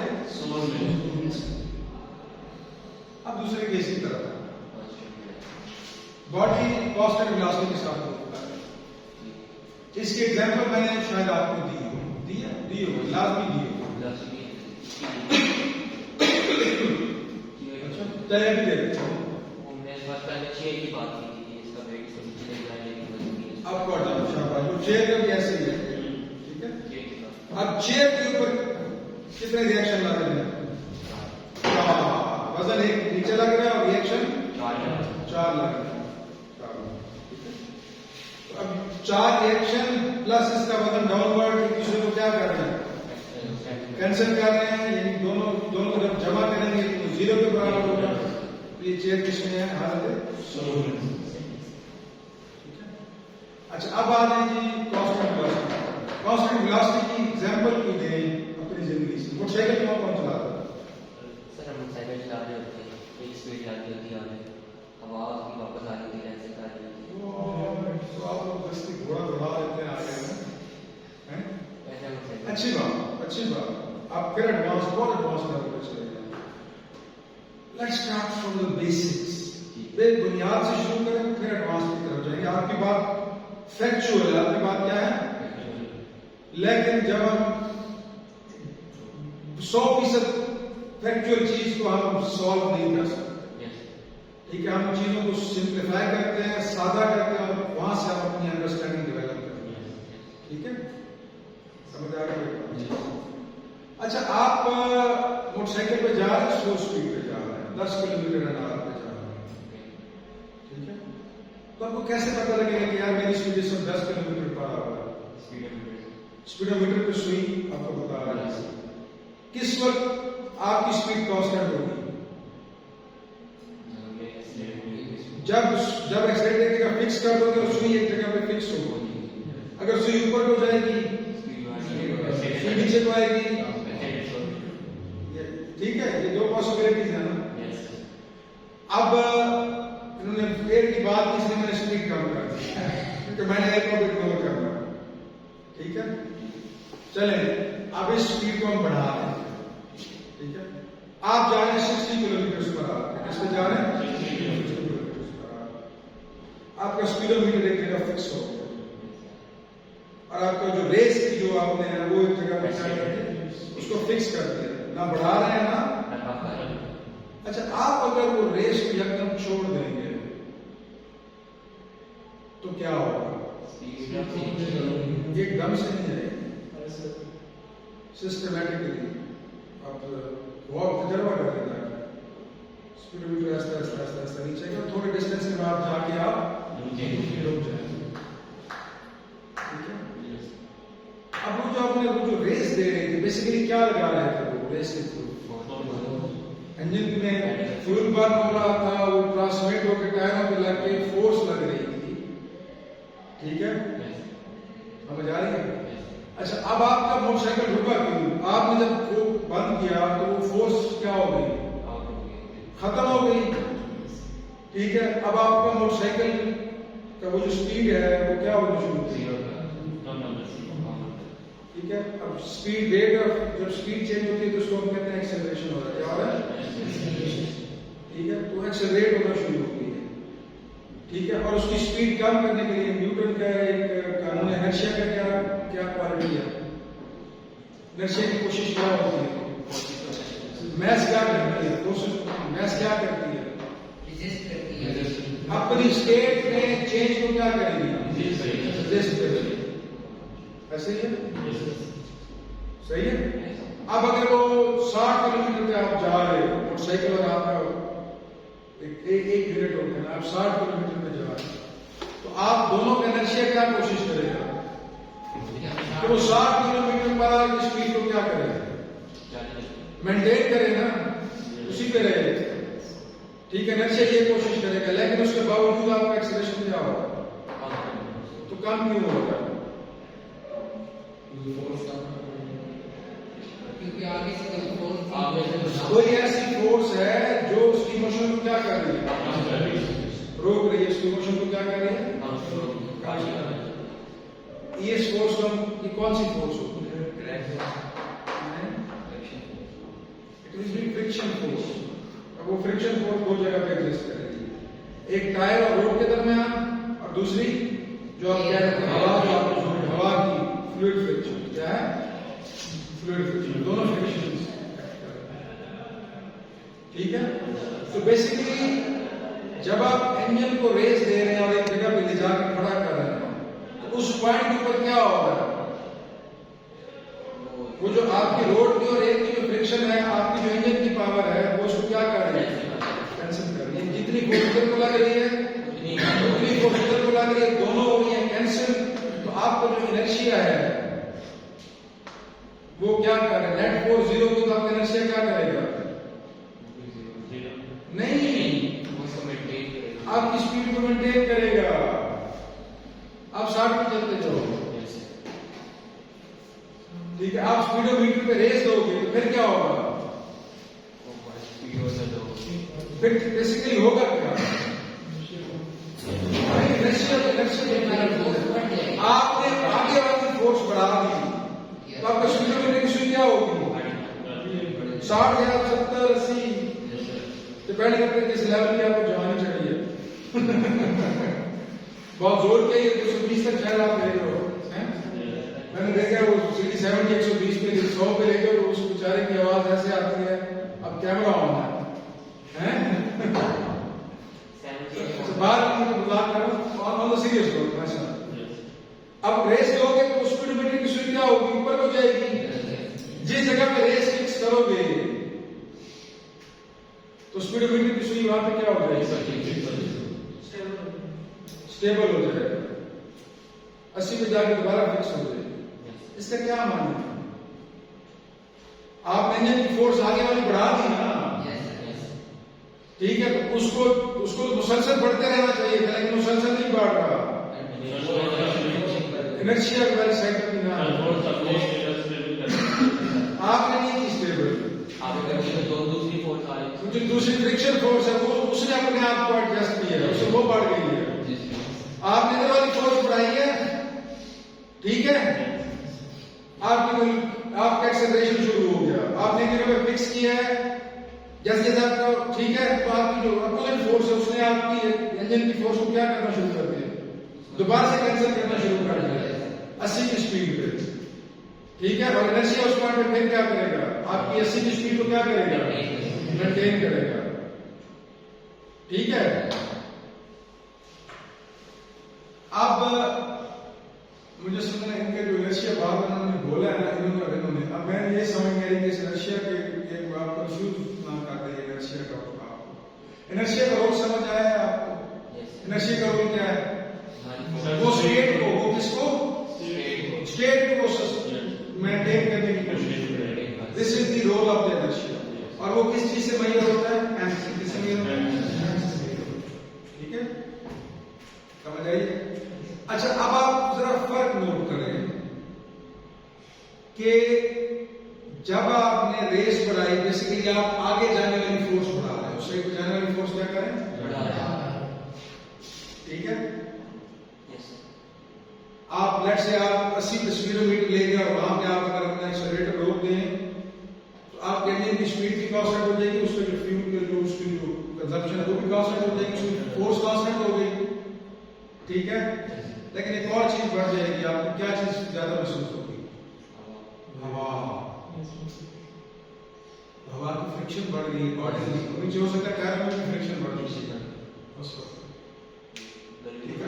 अब दूसरे केस की तरफ। बॉडी कांस्टेंट वेलोसिटी के साथ होता है। इसके एग्जांपल मैंने शायद आपको दी हो लाजमी दी हो। चलिए भी देखते हैं। अब कौन शाबाश, वो चेयर का भी ऐसे ही है। ठीक है, अब चेयर के ऊपर कितने रिएक्शन लग रहे हैं? वजन एक नीचे लग रहा है और रिएक्शन 4 लग रहे हैं। तो अब 4 रिएक्शन प्लस इसका वजन डाउनवर्ड एक दूसरे को क्या कर रहे हैं? कैंसिल कर रहे हैं, यानी दोनों को जब जमा करेंगे तो 0 के बराबर होगा। तो ये चेयर किसमें है? हालत। अच्छा, अब आ जाए जी कांस्टेंट वेलोसिटी। कांस्टेंट वेलोसिटी की एग्जांपल क्यों दें अपनी जिंदगी से? मोटरसाइकिल कौन चलाता है? सर हम साइकिल चला रहे होते हैं, एक स्पीड लगी होती है हमें, हवा की वापस आ रही होती है, ऐसे कर रही होती है। तो आप लोग दस्ती घोड़ा दौड़ा देते हैं आगे में, हैं? ऐसे मोटरसाइकिल। अच्छी बात। आप फिर बहुत एडवांस लेवल पे चले जाएं। Let's start from the basics. बुनियाद से शुरू करें, फिर एडवांस की तरफ जाएंगे। आपकी बात फैक्चुअल है, आपकी बात क्या है? लेकिन जब हम 100% फैक्चुअल चीज को हम सॉल्व नहीं कर सकते। ठीक है, हम चीजों को सिंप्लीफाई करते हैं, सादा करते हैं और वहां से हम अपनी अंडरस्टैंडिंग डेवलप करते हैं। ठीक है, समझ आ गया? अच्छा, आप मोटरसाइकिल पे जा रहे हैं, स्लो स्पीड पे जा रहे हैं, 10 किलोमीटर an hour पे जा रहे हैं। ठीक है, तो आपको कैसे पता लगेगा कि यार मेरी स्पीड इस वक्त 10 किलोमीटर पर आ रहा है? स्पीडोमीटर पे सुई आपको बता रहा है किस वक्त आपकी स्पीड कांस्टेंट होगी। जब एक्सीलेटर एक जगह फिक्स कर दोगे और सुई एक जगह पे फिक्स होगी। अगर सुई ऊपर को जाएगी, सुई नीचे को आएगी। ठीक है, ये 2 पॉसिबिलिटीज है ना। अब इन्होंने एयर की बात की, इसलिए मैंने स्पीड कम कर दी क्योंकि मैंने एयर को इग्नोर करना। ठीक है, चलें अब इस स्पीड को हम बढ़ा रहे हैं। ठीक है, आप जा रहे हैं 60 किलोमीटर पर आवर। किस पे जा रहे हैं? 60 किलोमीटर पर आवर। आपका स्पीडोमीटर एक जगह फिक्स हो गया और आपका जो रेस की जो आपने वो एक जगह पर क्या करके उसको फिक्स कर दिया, ना बढ़ा रहे हैं ना। अच्छा, आप अगर वो रेस को एकदम छोड़ देंगे तो क्या होगा? एकदम से नहीं जाएगी, सिस्टमैटिकली आप वॉक तजर्बा कर लेना। स्पीडोमीटर ऐसा नीचे का, थोड़े डिस्टेंस के बाद जाके आप रुक जाएंगे। ठीक है, अब वो जो आपने वो जो रेस दे रहे थे, बेसिकली क्या लगा रहे थे? वो रेस के थ्रू इंजन में फ्यूल बर्न हो रहा था, वो ट्रांसमिट होकर टायरों पे लग के फोर्स लग रही थी। ठीक है, समझ आ रही है? अच्छा, अब आपका मोटरसाइकिल रुका क्यों? आपने जब वो बंद किया तो वो फोर्स क्या हो गई? खत्म हो गई। ठीक है, अब आपका मोटरसाइकिल का वो जो स्पीड है वो क्या होना शुरू हो गई? ठीक है, अब स्पीड रेट जब स्पीड चेंज होती है तो उसको हम कहते हैं एक्सेलरेशन हो रहा है। क्या हो रहा है? ठीक है, तो एक्सेलरेट होना शुरू हो गई है। ठीक है, और उसकी स्पीड कम करने के लिए न्यूटन का एक कानून है, इनर्शिया का क्या क्वालिटी है? इनर्शिया की कोशिश क्या होती है? मैस क्या करती है? मैस क्या करती है? अपनी स्टेट में चेंज को क्या करेगी? रेजिस्ट करेगी। ऐसे ही है? सही है। अब अगर वो 60 किलोमीटर पे आप जा रहे हो मोटरसाइकिल और आपका एक यूनिट होता है ना, आप 60 किलोमीटर पे जा रहे हो तो आप दोनों का इनर्शिया क्या कोशिश करेगा? तो वो 60 किलोमीटर पर की स्पीड को क्या करेगा? मेंटेन करेगा। उसी स्पीड पे रहे, ठीक है, इनर्शिया ये कोशिश करेगा, लेकिन उसके बावजूद आपका एक्सीलरेशन क्या होगा, तो कम क्यों होगा? क्योंकि आगे से कोई ऐसी फोर्स है जो उसकी मोशन को क्या कर रही है, रोक रही है, उसकी मोशन को क्या कर रही है, ये फोर्स को ये कौन सी फोर्स होती है? It will be friction force. अब वो फ्रिक्शन फोर्स दो जगह पे एग्जिस्ट करेगी, एक टायर और रोड के दरमियान, और दूसरी जो आप कह रहे थे हवा, जो आप हवा की फ्लूइड फ्रिक्शन, क्या है फ्लूइड फ्रिक्शन, दोनों फ्रिक्शन, ठीक है। तो बेसिकली जब आप इंजन को रेस दे रहे हैं और एक जगह पे ले जाकर खड़ा कर रहे हैं, तो उस पॉइंट के ऊपर क्या होगा, वो जो आपकी रोड की और एक की जो फ्रिक्शन है, आपकी जो इंजन की पावर है, वो उसको क्या कर रही है, कैंसिल कर रही है। जितनी फोर्स इधर को लग रही है उतनी फोर्स इधर को लग रही है, दोनों हो रही है कैंसिल। तो आपका जो इनर्शिया है वो क्या कर रहा है, नेट फोर्स जीरो को, तो आपका इनर्शिया क्या करेगा, नहीं, आपकी स्पीड को मेंटेन करेगा। आप 60 पे चलते जाओ, ठीक है, आप स्पीडोमीटर पे रेस दोगे तो फिर क्या होगा, फिर बेसिकली होगा क्या, आपने आगे वाली फोर्स बढ़ा दी तो आपका स्पीडोमीटर की सुई क्या होगी, 60 या 70 80, डिपेंड करते हैं किस लेवल की आपको जवानी चढ़ी है। बहुत जोर के 120 तक शायद आप ले रहे हो, मैंने देखा वो सीढ़ी 70 120 पे 100 पे लेके तो उस बेचारे की आवाज ऐसे आती है, अब कैमरा ऑन है बात की मजाक करो, ऑन द सीरियस नोट। अब रेस दोगे तो स्पीडोमीटर की सुई क्या होगी, ऊपर हो जाएगी। जिस जगह पे रेस फिक्स करोगे तो स्पीडोमीटर की सुई वहां पे क्या हो जाएगी, स्टेबल हो जाएगा, 80 पे जाके दोबारा फिक्स हो जाएगी। इसका क्या मानना है, आपने इंजन की फोर्स आगे वाली बढ़ा दी ना, ठीक है, तो उसको मुसलसल बढ़ते रहना चाहिए था, लेकिन मुसलसल नहीं बढ़ रहा, इनर्शिया वाली साइड की ना आपने नहीं की स्टेबल, जो दूसरी फ्रिक्शन फोर्स है वो उसने अपने आप को एडजस्ट किया है, उससे वो बढ़ गई है। आपने इधर वाली फोर्स बढ़ाई है, ठीक है, आपका एक्सेलरेशन शुरू हो गया, आपने जगह पे फिक्स किया है, जैसे जैसे आपका ठीक है, तो आपकी जो अपोजिट फोर्स है उसने आपकी इंजन की फोर्स को क्या करना शुरू कर दिया, दोबारा से कैंसिल करना शुरू कर दिया 80 की स्पीड पे, ठीक है, और इनर्शिया उस पॉइंट पे फिर क्या करेगा, आपकी 80 की स्पीड को क्या करेगा, मेंटेन करेगा, ठीक है। अब मुझे समझना इनके जो इनर्शिया बात उन्होंने बोला है ना, इन्होंने अब मैं ये समझ गया कि इस इनर्शिया के एक बात को कंफ्यूज ना कर दे, इनर्शिया का आपको इनर्शिया का रोल समझ आया है आपको, इनर्शिया का रोल क्या है, वो स्टेट को, वो किसको, स्टेट को मेंटेन करने की कोशिश करेगा, this is the role of the inertia. और वो किस चीज से मेजर होता है, किस से मेजर होता है, ठीक है, समझ आइए। अच्छा, अब आप जरा फर्क नोट करें कि जब आपने रेस बढ़ाई, बेसिकली आप आगे जाने वाली फोर्स बढ़ा रहे हैं, उससे जाने वाली फोर्स क्या करें, ठीक है, आप लेट से आप 80 स्पीडोमीटर ले गए और वहां पे आप अगर अपना एक्सेलरेटर रोक दें तो आपके इंजन की स्पीड भी कांस्टेंट हो जाएगी, उसका जो फ्यूल का जो उसकी जो कंजप्शन है वो भी कांस्टेंट हो जाएगी, उसकी फोर्स कांस्टेंट हो गई, ठीक है। लेकिन एक और चीज बढ़ जाएगी, आपको क्या चीज ज्यादा महसूस होगी, हवा, हवा की फ्रिक्शन बढ़ गई, बॉडी नीचे हो सकता है टायर में भी फ्रिक्शन बढ़ गई, ठीक है।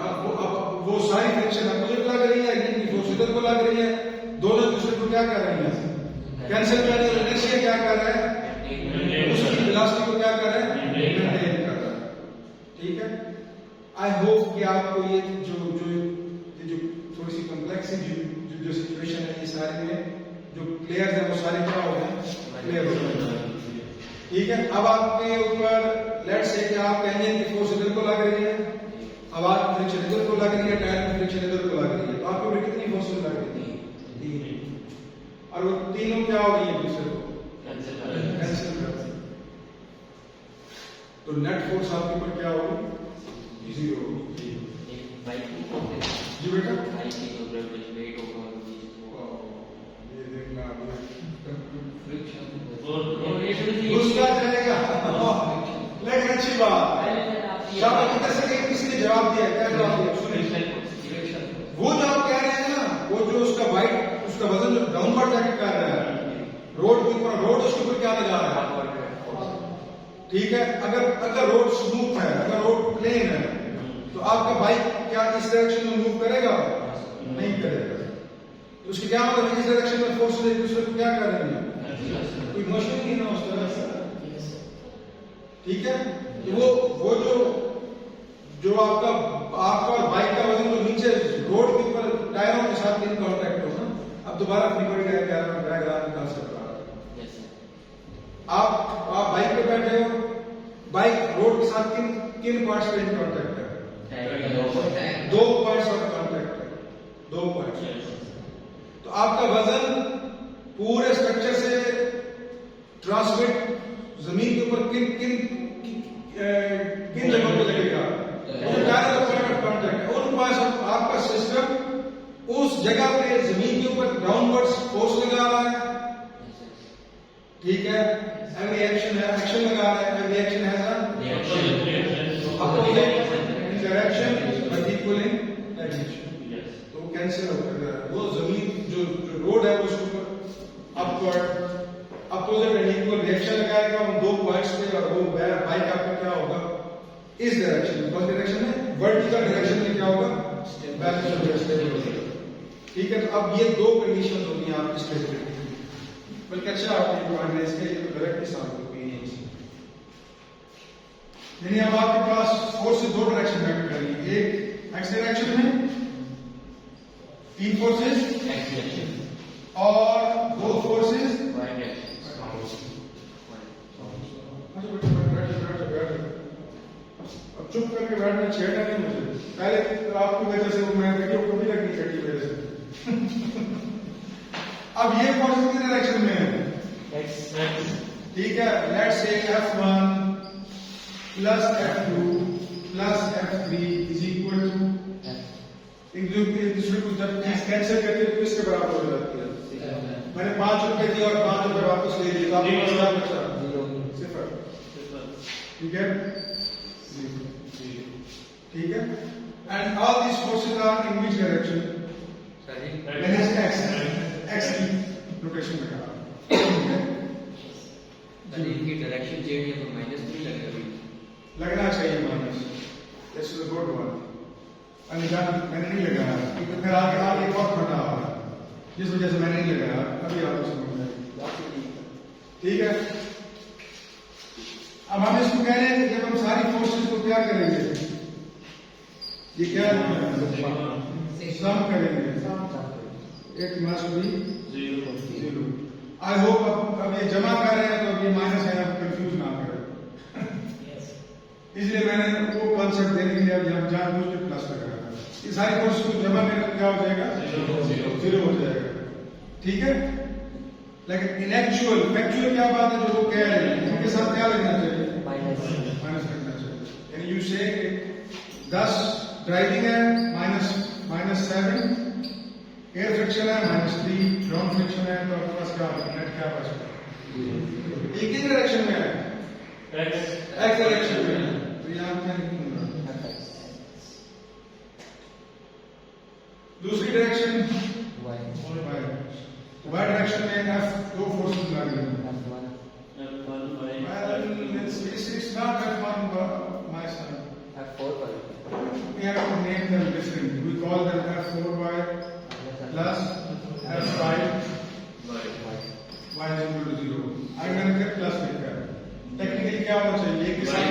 अब वो सारी फ्रिक्शन अपोजिट लग रही है, इंजन की फोर्स इधर को लग रही है, दोनों दूसरे को क्या कर रही है, कैंसिल कर रही है। इनर्शिया क्या कर रहा है, उसकी वेलोसिटी को क्या कर रहा है, मेंटेन कर रहा है, ठीक है। आई होप कि आपको ये जो थोड़ी सी कॉम्प्लेक्स जो सिचुएशन है, ये सारे में जो प्लेयर्स हैं वो सारे क्या हो गए, क्लियर हो गए, ठीक है, अब आपके ऊपर लेट्स से कि आपके इंजन की फोर्स इधर को लग रही है, अब आपकी फ्रिक्शन इधर को लग रही है, टायर की फ्रिक्शन इधर को लग रही है, तो आपके ऊपर कितनी फोर्स लग रही है? तीन। और वो तीनों क्या हो गई है दूसरे को कैंसिल कर दी, तो नेट फोर्स आपके ऊपर क्या होगी? जीरो होगी। जी बेटा, ये देखना दूसरा चलेगा लेकिन अच्छी बात शाबाश, कैसे किसने जवाब दिया? क्या जवाब दिया? सुनिए, वो जो आप कह रहे हैं ना, वो जो उसका वाइट उसका वजन जो डाउनवर्ड जाके कर रहा है रोड के ऊपर, रोड उसके ऊपर क्या लगा रहा है? ठीक है, अगर रोड स्मूथ है, अगर रोड प्लेन है, तो आपका बाइक क्या इस डायरेक्शन में मूव करेगा? नहीं करेगा। तो उसके क्या मतलब इस डायरेक्शन में फोर्स एक दूसरे को क्या करेंगे? कोई मोशन नहीं है ना उस तरह से। ठीक है, तो वो जो आपका बाइक का वजन जो नीचे रोड के ऊपर टायरों के साथ इन कांटेक्ट हो ना, अब दोबारा अपनी बड़ी डायग्राम निकाल सकता है। आप बाइक पे बैठे हो, बाइक रोड के साथ किन पार्ट्स पे इन कांटेक्ट है? दो पार्ट्स ऑफ कांटेक्ट है, दो पार्ट्स। तो आपका वजन पूरे स्ट्रक्चर से ट्रांसमिट जमीन के ऊपर किन जगहों पे लगेगा? टायर पॉइंट ऑफ कांटेक्ट है, उन पास आपका सिस्टम उस जगह पे जमीन के ऊपर डाउनवर्ड्स फोर्स लगा रहा है। ठीक है, एवरी एक्शन लगा रहा है, every action has opposite direction but equal in direction, तो कैंसिल हो जाएगा। वो जमीन जो रोड है उसके ऊपर upward opposite and equal reaction लगाएगा उन दो पॉइंट्स पे, और वो बाइक आपका क्या होगा? इस डायरेक्शन में, कौन डायरेक्शन में? वर्टिकल डायरेक्शन में क्या होगा? बैलेंस हो जाएगा। ठीक है, तो अब ये दो कंडीशन होगी आपकी स्टेबिलिटी की। बल्कि अच्छा आपने पॉइंट है इसके, ये तो डायरेक्ट साथ होगी नहीं। यानी अब आपके पास फोर्स दो डायरेक्शन में एक्ट करेंगी, एक एक्स डायरेक्शन में तीन फोर्सेस और दो फोर्सेस अब चुप करके बैठना, छेड़ना नहीं मुझे। पहले तो आपकी वजह से वो मैं वीडियो को भी लगनी छठी वजह से। अब ये फोर्स किस डायरेक्शन में है? ठीक है, let's say F1 plus F2 plus F3 is equal to, एक दूसरे को जब चीज कैंसिल करते हैं तो इसके बराबर हो जाती है। मैंने 5 रुपए दिए और 5 रुपए वापस ले लिए, तो आपको कितना बचा? सिफर। ठीक है, ठीक है, and all this forces are in which direction? X की रोटेशन में इनकी डायरेक्शन चेंज है तो माइनस 3 लगना चाहिए minus. This is a good one. मैंने नहीं लगाया क्योंकि फिर आगे एक और फटा हुआ है, जिस वजह से मैंने नहीं लगाया। अभी आपको समझ आएगी। ठीक है, अब हम इसको कह रहे हैं कि जब हम सारी फोर्सेस को क्या करेंगे, ये क्या सम करेंगे, एक must be zero. I hope अब ये जमा कर रहे हैं तो अब ये माइनस है, आप कंफ्यूज ना करें। इसलिए मैंने वो कॉन्सेप्ट देने के लिए अब यहाँ जानबूझ के प्लस लगाया। ये सारी फोर्स को जमा करें तो क्या हो जाएगा? जीरो हो जाएगा। ठीक है, लेकिन इन एक्चुअल फैक्चुअल क्या बात है जो वो कह रहे हैं, उनके साथ क्या लगना चाहिए? माइनस लगना चाहिए। यानी यू से 10 ड्राइविंग है -7, एयर फ्रिक्शन है -3, ग्राउंड फ्रिक्शन है, तो आपके पास क्या नेट क्या बचेगा? एक ही डायरेक्शन में है, एक्स डायरेक्शन में है, तो यहाँ क्या लिखूंगा? दूसरी डायरेक्शन वाई डायरेक्शन में F दो फोर्सेस लग रही हैं। It's not F1, my son. We have to name them differently. We call them F4y plus F5 y is equal to 0. I'm going to get plus लिखा है। टेक्निकली क्या होना चाहिए? एक के साथ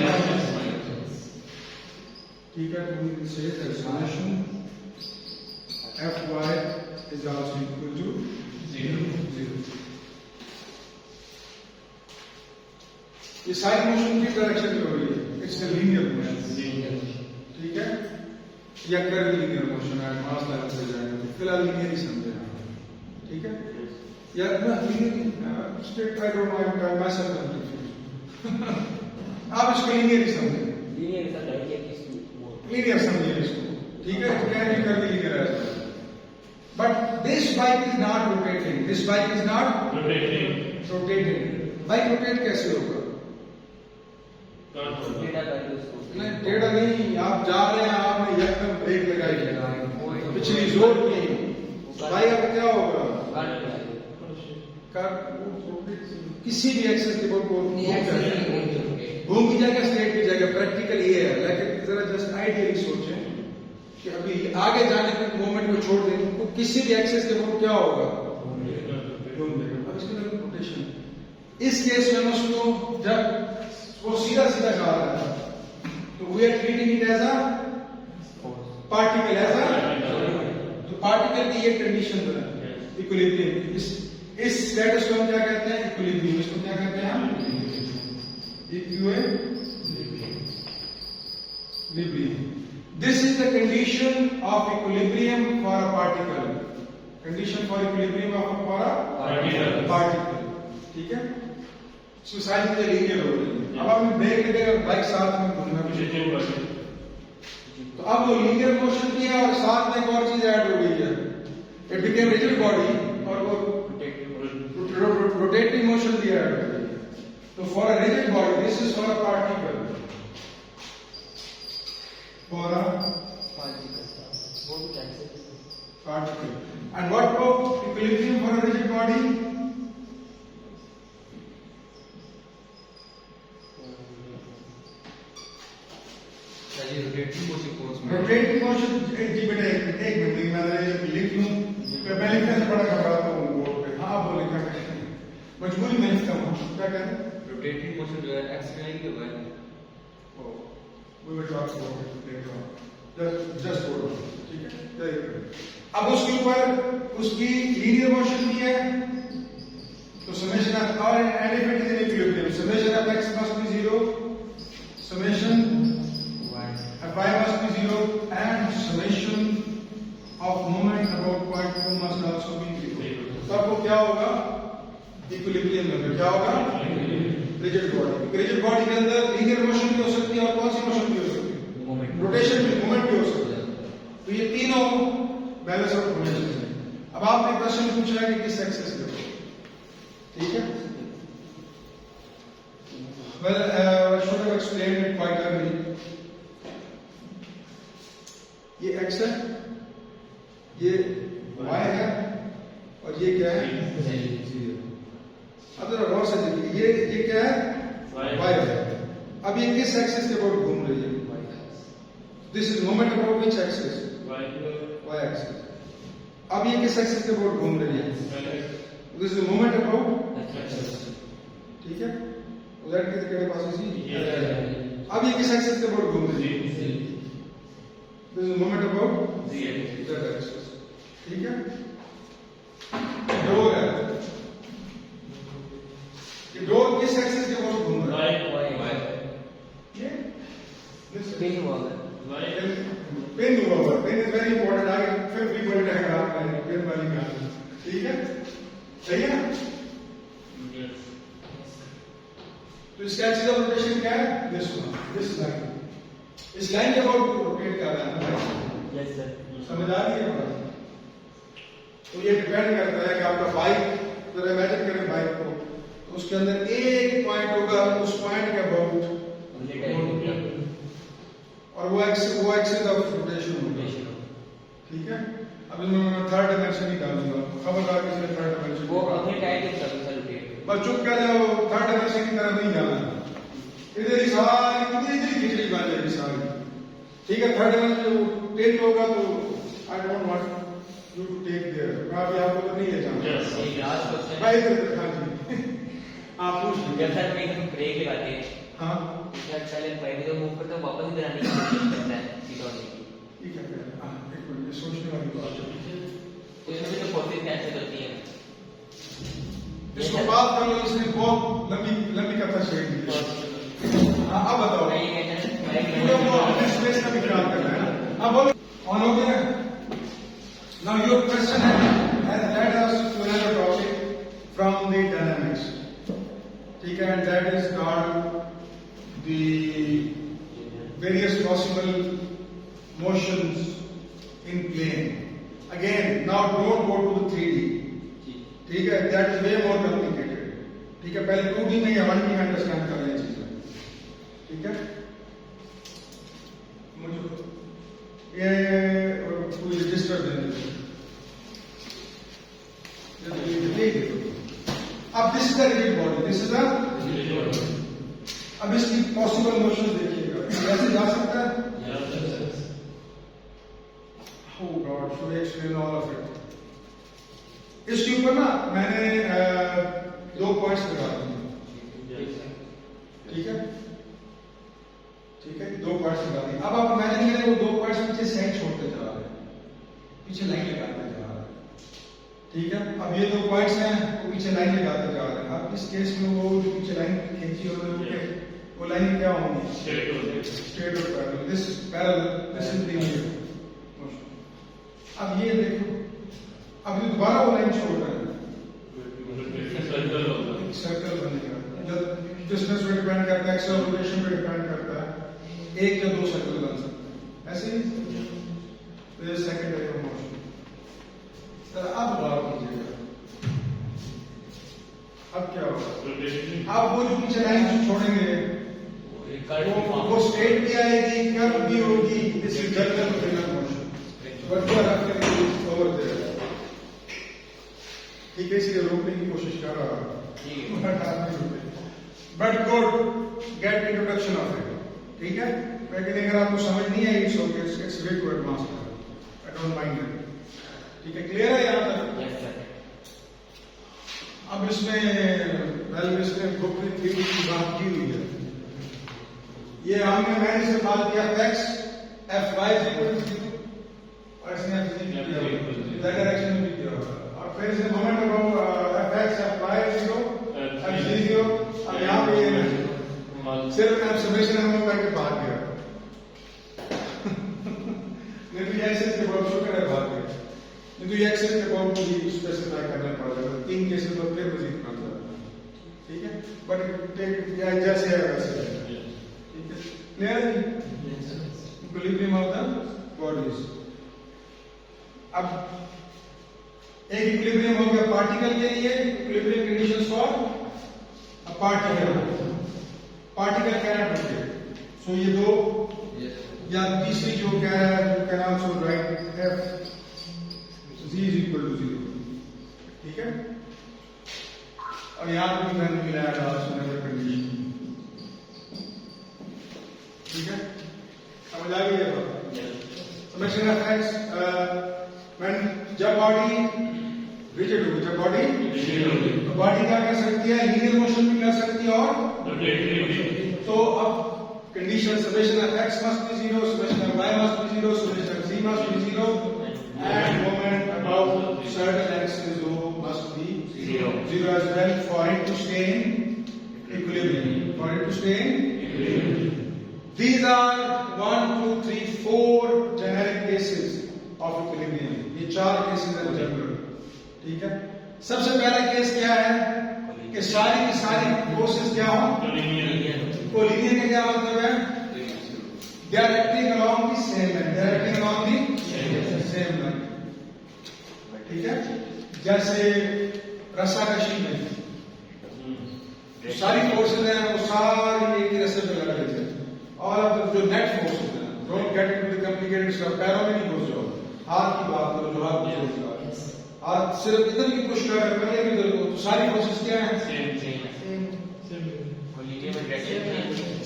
ठीक है, तो we will say the solution Fy is also equal to 0. ये साइड मोशन की डायरेक्शन में हो रही है, इट्स अ लीनियर मोशन, ठीक है, या कर्व लीनियर मोशन है, मास लेवल से जाएगा, फिलहाल लीनियर ही समझे आप, ठीक है, या ना linear straight I don't know I my self confuse आप इसको लीनियर ही समझे, लीनियर ऐसा है कि लीनियर समझिए इसको, ठीक है, तो कैन बी कर्व लीनियर है, but this bike is not rotating, this bike is not rotating, bike rotate कैसे होगा? डेटा वैल्यू उसको नहीं टेढ़ा नहीं, आप जा रहे हैं, आपने एकदम ब्रेक लगाई, पिछली जोर की, बाइक अब क्या होगा? किसी भी एक्सेस के बोर्ड को घूम की जाएगा, स्ट्रेट की जाएगा, प्रैक्टिकल ये है, लेकिन जरा जस्ट आइडियली सोचें कि अभी आगे जाने के मोमेंट को छोड़ दें, तो किसी भी एक्सेस के बोर्ड क्या होगा? घूम देगा। अब इसके लिए रोटेशन, इस केस में उसको जब वो सीधा सीधा जा रहा है तो we are treating it as a particle, as a, तो पार्टिकल की ये कंडीशन है इक्विलिब्रियम, इस स्टेटस को हम क्या कहते हैं? इक्विलिब्रियम, इसको क्या कहते हैं हम? Equilibrium. This is the condition of equilibrium for a particle, condition for equilibrium for a particle, ठीक है, सुसाइड में लीनियर हो रही है। अब आपने ब्रेक लगेगा, बाइक साथ में घूमना भी, तो अब वो लीनियर मोशन किया और साथ में एक और चीज ऐड हो गई है, इट बिकेम रिजिड बॉडी, और वो रोटेटिंग मोशन भी ऐड हो गई। तो for a rigid body, this is for a particle, for a particle, and what about equilibrium for a rigid body? Rotating motion, जी बेटा एक मिनट मैं लिख लूं, मैं लिखने से बड़ा घबराता हूँ बोर्ड पे। हाँ बोले, क्या कहते हैं, मजबूरी में लिखता हूँ, क्या कह रहे हैं? रोटेटिंग मोशन जो है एक्स में ही होगा, we will talk about it later on, just hold on, ठीक है, very good। अब उसके ऊपर उसकी लीनियर मोशन भी है, तो समेशन ऑफ और element is in equilibrium, summation of x must be 0, summation y must be 0, and summation of moment about point 2 must also be 0। तब वो क्या होगा? इक्विलिब्रियम में क्या होगा? Rigid body. रिजिड बॉडी के अंदर लीनियर मोशन भी हो सकती है, और कौन सी मोशन भी हो सकती है? रोटेशन भी, मूवमेंट भी हो सकता है। तो ये तीनों बैलेंस ऑफ मोशन है। अब आपने क्वेश्चन पूछा है कि किस एक्सेस पे, ठीक है, well I should have explained it quite early। ये x है, ये y है, और ये क्या है? अब जरा गौर से देखिए, ये क्या है? y है। अब ये किस एक्सिस के अबाउट घूम रही है? This is moment about which axis? y axis. अब ये किस एक्सिस के अबाउट घूम रही है? दिस इज मोमेंट अबाउट, ठीक है, उधर के पास इसी। अब ये किस एक्सिस के अबाउट घूम रही है? This is moment about z axis, ठीक है। डोर है, ये डोर किस एक्सिस के अबाउट घूम रहा है? ये पिन हुआ है, पेन हुआ हुआ, पेन इज वेरी इंपॉर्टेंट, आगे फिर फ्रीक्वेंट रहेगा आपका पेन वाली का, ठीक है, सही है ना? तो इसका एक्सिस ऑफ रोटेशन क्या है? दिस लाइन, इस लाइन के अबाउट रोटेट कर रहा है ना, यस सर, समझ आ रही है बात? तो ये डिपेंड करता है कि आपका बाइक, जरा इमेजिन करें बाइक को, तो उसके अंदर एक पॉइंट होगा, उस पॉइंट के अबाउट, और वो एक्सिस ऑफ रोटेशन होगा, ठीक है। अब इसमें मैं थर्ड डायमेंशन निकालूंगा, खबरदार किसी ने थर्ड डायमेंशन वो अपने टाइम के हिसाब से रोटेट, बस चुप कर जाओ, थर्ड डायमेंशन की तरफ नहीं जाना, इधर ही सारी खिचड़ी बन जाएगी सारी, ठीक है। थर्ड डायमेंशन टेंट होगा, तो I don't want you to take there, मैं अभी आपको तो नहीं ले जाऊंगा। एक लास्ट क्वेश्चन भाई इधर हाँ जी आप पूछ लीजिए। जब सर में हम ब्रेक लगाते हैं, हाँ सर पहले बाइक को मूव करते हैं, वापस इधर आने की कोशिश करता है सीट होने की, ठीक है, एक मिनट, सोचने वाली बात है, तो इसमें जो फोर्सेस कैंसिल होती है, इसको बात कर लो, इसने बहुत लंबी कथा छेड़ दी है। हाँ अब बताओ मैं ये कहता पूरा वो अपने स्पेस का भी ख्याल करना है ना। हाँ बोलो ऑन हो गया। Now your question has led us to another topic from the dynamics, ठीक है, and that is called the various possible motions in plane. Again, now don't go to the 3D, ठीक है, that is way more complicated, ठीक है, पहले 2D में या 1D में अंडरस्टैंड कर लें चीजें, ठीक है। मुझे ये कोई रजिस्टर दे दीजिए। अब this is the rigid body, this is the, अब इसकी पॉसिबल मोशन देखिएगा, कैसे जा सकता है? Oh God, should I explain all of it? इसके ऊपर ना मैंने 2 पॉइंट्स लगा दिए, ठीक है, ठीक है, 2 पॉइंट्स लगा दिए। अब आप इमेजिन करें वो 2 पॉइंट्स पीछे साइड छोड़ते जा रहे हैं, पीछे लाइन लगाते जा रहे हैं, ठीक है। अब ये 2 पॉइंट्स हैं, वो पीछे लाइन लगाते जा रहे हैं। अब इस केस में वो जो पीछे लाइन खींची उन्होंने, वो लाइन क्या होंगी? स्ट्रेट और parallel. This parallel, this is linear. अब ये देखो, अब ये दोबारा वो लाइन छोड़ रहे हैं, सर्कल बनेगा। जब डिस्टेंस पे डिपेंड करता है, एक्सेलरेशन पे डिपेंड करता है, 1 या 2 सर्कल बन सकते हैं, ऐसे ही। तो ये सेकंड टाइप ऑफ मोशन। अब गौर कीजिएगा, अब क्या होगा? अब वो जो पीछे लाइन छोड़ेंगे वो स्ट्रेट भी आएगी, कर्व भी होगी। This is general freedom motion, but you are over there, ठीक है, इसलिए रोकने की कोशिश कर रहा हूं, but good get introduction of it, ठीक है। लेकिन अगर आपको समझ नहीं आई, it's way too advance, I don't mind it, ठीक है। क्लियर है यहाँ तक? अब इसमें इसने बुक में 3D की बात की हुई है। ये मैंने इसे बात किया x Fy और इसने डायरेक्शन में भी किया होगा, और फिर इसने मोमेंट को Fx Fy 0 F0। अब यहाँ पे सिर्फ ऑब्जर्वेशन हम करके भाग गया, लेकिन एक्सेस के बहुत शुक्र है भाग गया, किंतु ये एक्सेस के बहुत भी स्पेसिफाई करना पड़ेगा। 3 केसेस में फिर मजीद कर सकते हैं, ठीक है, बट टेक जैसे है वैसे है, ठीक है। क्लियर है? Equilibrium of the bodies. अब एक इक्विलिब्रियम हो गया पार्टिकल के लिए, equilibrium conditions for a particle, particle can not rotate. So ये 2, या तीसरी जो कह रहा है, you can also write F Z is equal to 0, ठीक है। और यहां पर भी मैंने मिलाया था सुनर कंडीशन, ठीक है। समझ आ गई है बात? समेशन ऑफ x, जब बॉडी रिजिड होगी, जब बॉडी तो बॉडी क्या कर सकती है? लीनियर मोशन भी कर सकती है, और तो अब condition summation of x must be 0, summation of y must be 0, summation of z must be 0, and moment above certain x is must be 0 as well for it to stay in equilibrium. For it to stay in equilibrium. These are 1, 2, 3, 4 generic cases of equilibrium. ये 4 cases हैं जनरल, ठीक है। सबसे पहला केस क्या है कि सारी की सारी फोर्सेस क्या हो? कोलिनियर का क्या मतलब है? They are acting along the same line. They are acting along the same line. ठीक है। जैसे रस्साकशी में सारी फोर्सेस हैं, वो सारी एक ही रस्से पे लग रही है, और जो नेट फोर्सेस हैं, don't get into the complicated stuff, पैरों में नहीं घुस जाओ, हाथ की बात करो, जो हाथ में घुस हाथ सिर्फ इधर की पुश कर रहे हैं, इधर को, तो सारी फोर्सेस क्या है?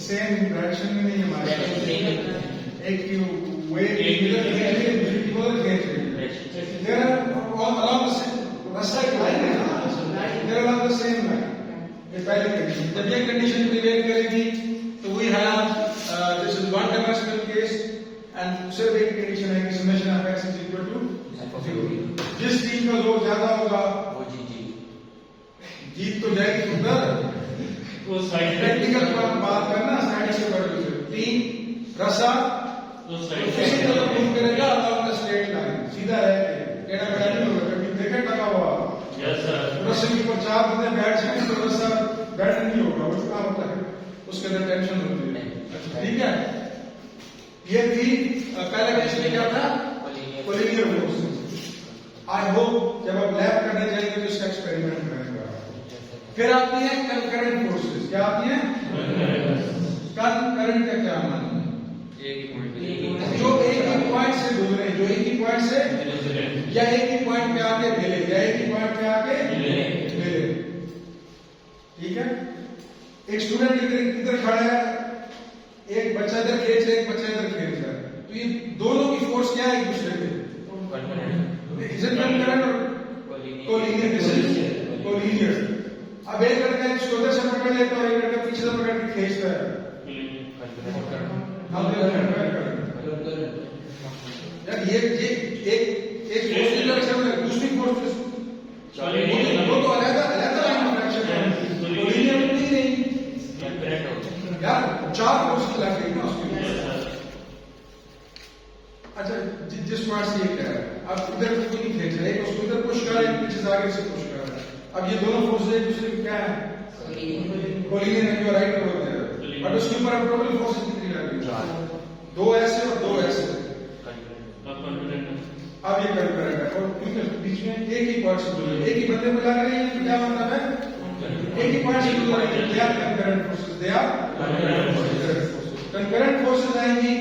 सेम डायरेक्शन में नहीं हमारे, एक की वे इधर खींच रही है, दूसरी को उधर खींच रही है, they are all along the same रास्ता एक लाइन है ना, they are along the same line। ये पहली कंडीशन। जब ये कंडीशन प्रिवेल करेगी तो we have this is one dimensional case, and सिर्फ एक कंडीशन है कि summation of x is equal to 0। जिस चीज का जोर ज्यादा होगा वो जीत तो जाएगी उधर, वो साइड प्रैक्टिकल बात करना, साइड से बढ़ 3 रसा वो किसी साइड तरफ मूव करेगा along the straight line, सीधा रह के टेढ़ा मेढ़ा नहीं होगा, क्योंकि ब्रैकेट लगा हुआ यस सर रस्से के ऊपर 4 बंदे बैठ जाएंगे तो रस्सा बैठ नहीं होगा, उसका होता है उसके अंदर टेंशन होती है। अच्छा ठीक है, ये थी पहला केस में क्या था, कोलिनियर फोर्सेस। आई होप जब आप लैब करने जाएंगे तो इसका एक्सपेरिमेंट करेंगे। फिर आती है कंकरेंट फोर्सेस। क्या आती है कंकरेंट? का क्या माना है? जो एक ही पॉइंट से गुजरे, जो एक ही पॉइंट से या एक ही पॉइंट पे आके मिले, या एक ही पॉइंट पे आके मिले। ठीक है, एक स्टूडेंट इधर खड़ा है, एक बच्चा इधर खींच रहा है, एक बच्चा इधर खींच रहा है, तो ये दोनों की फोर्स क्या है एक दूसरे पे? इज इट कंकरेंट और कोलिनियर? This is collinear. अब एक लड़का इसको उधर से पकड़ लेता है और एक लड़का पीछे से पकड़ के खींचता है, हम यार ये एक फोर्स की डायरेक्शन में दूसरी फोर्स वो तो अलग अलग लाइन ऑफ एक्शन है, कोलिनियर नहीं यार, 4 फोर्सेस लग गई ना उसके लिए। अच्छा जिस पॉइंट से ये कह रहा है, अब इधर कोई नहीं खींच रहा है, एक उसको इधर पुश कर रहा है, पीछे से आगे से पुश कर रहा है। अब ये दोनों फोर्सेस एक दूसरे की क्या है? कोलिनियर है, जो राइट होते हैं, बट उसके ऊपर अब टोटल फोर्सेस कितनी लग रही? 2 ऐसे और 2 ऐसे। अब ये कंकरेंट है, और क्योंकि बीच में एक ही पॉइंट से जुड़े, एक ही बंदे को लग रहे हैं, तो क्या मतलब है? एक ही पॉइंट से जुड़ रहे हैं, they are concurrent forces, they are concurrent forces आएंगी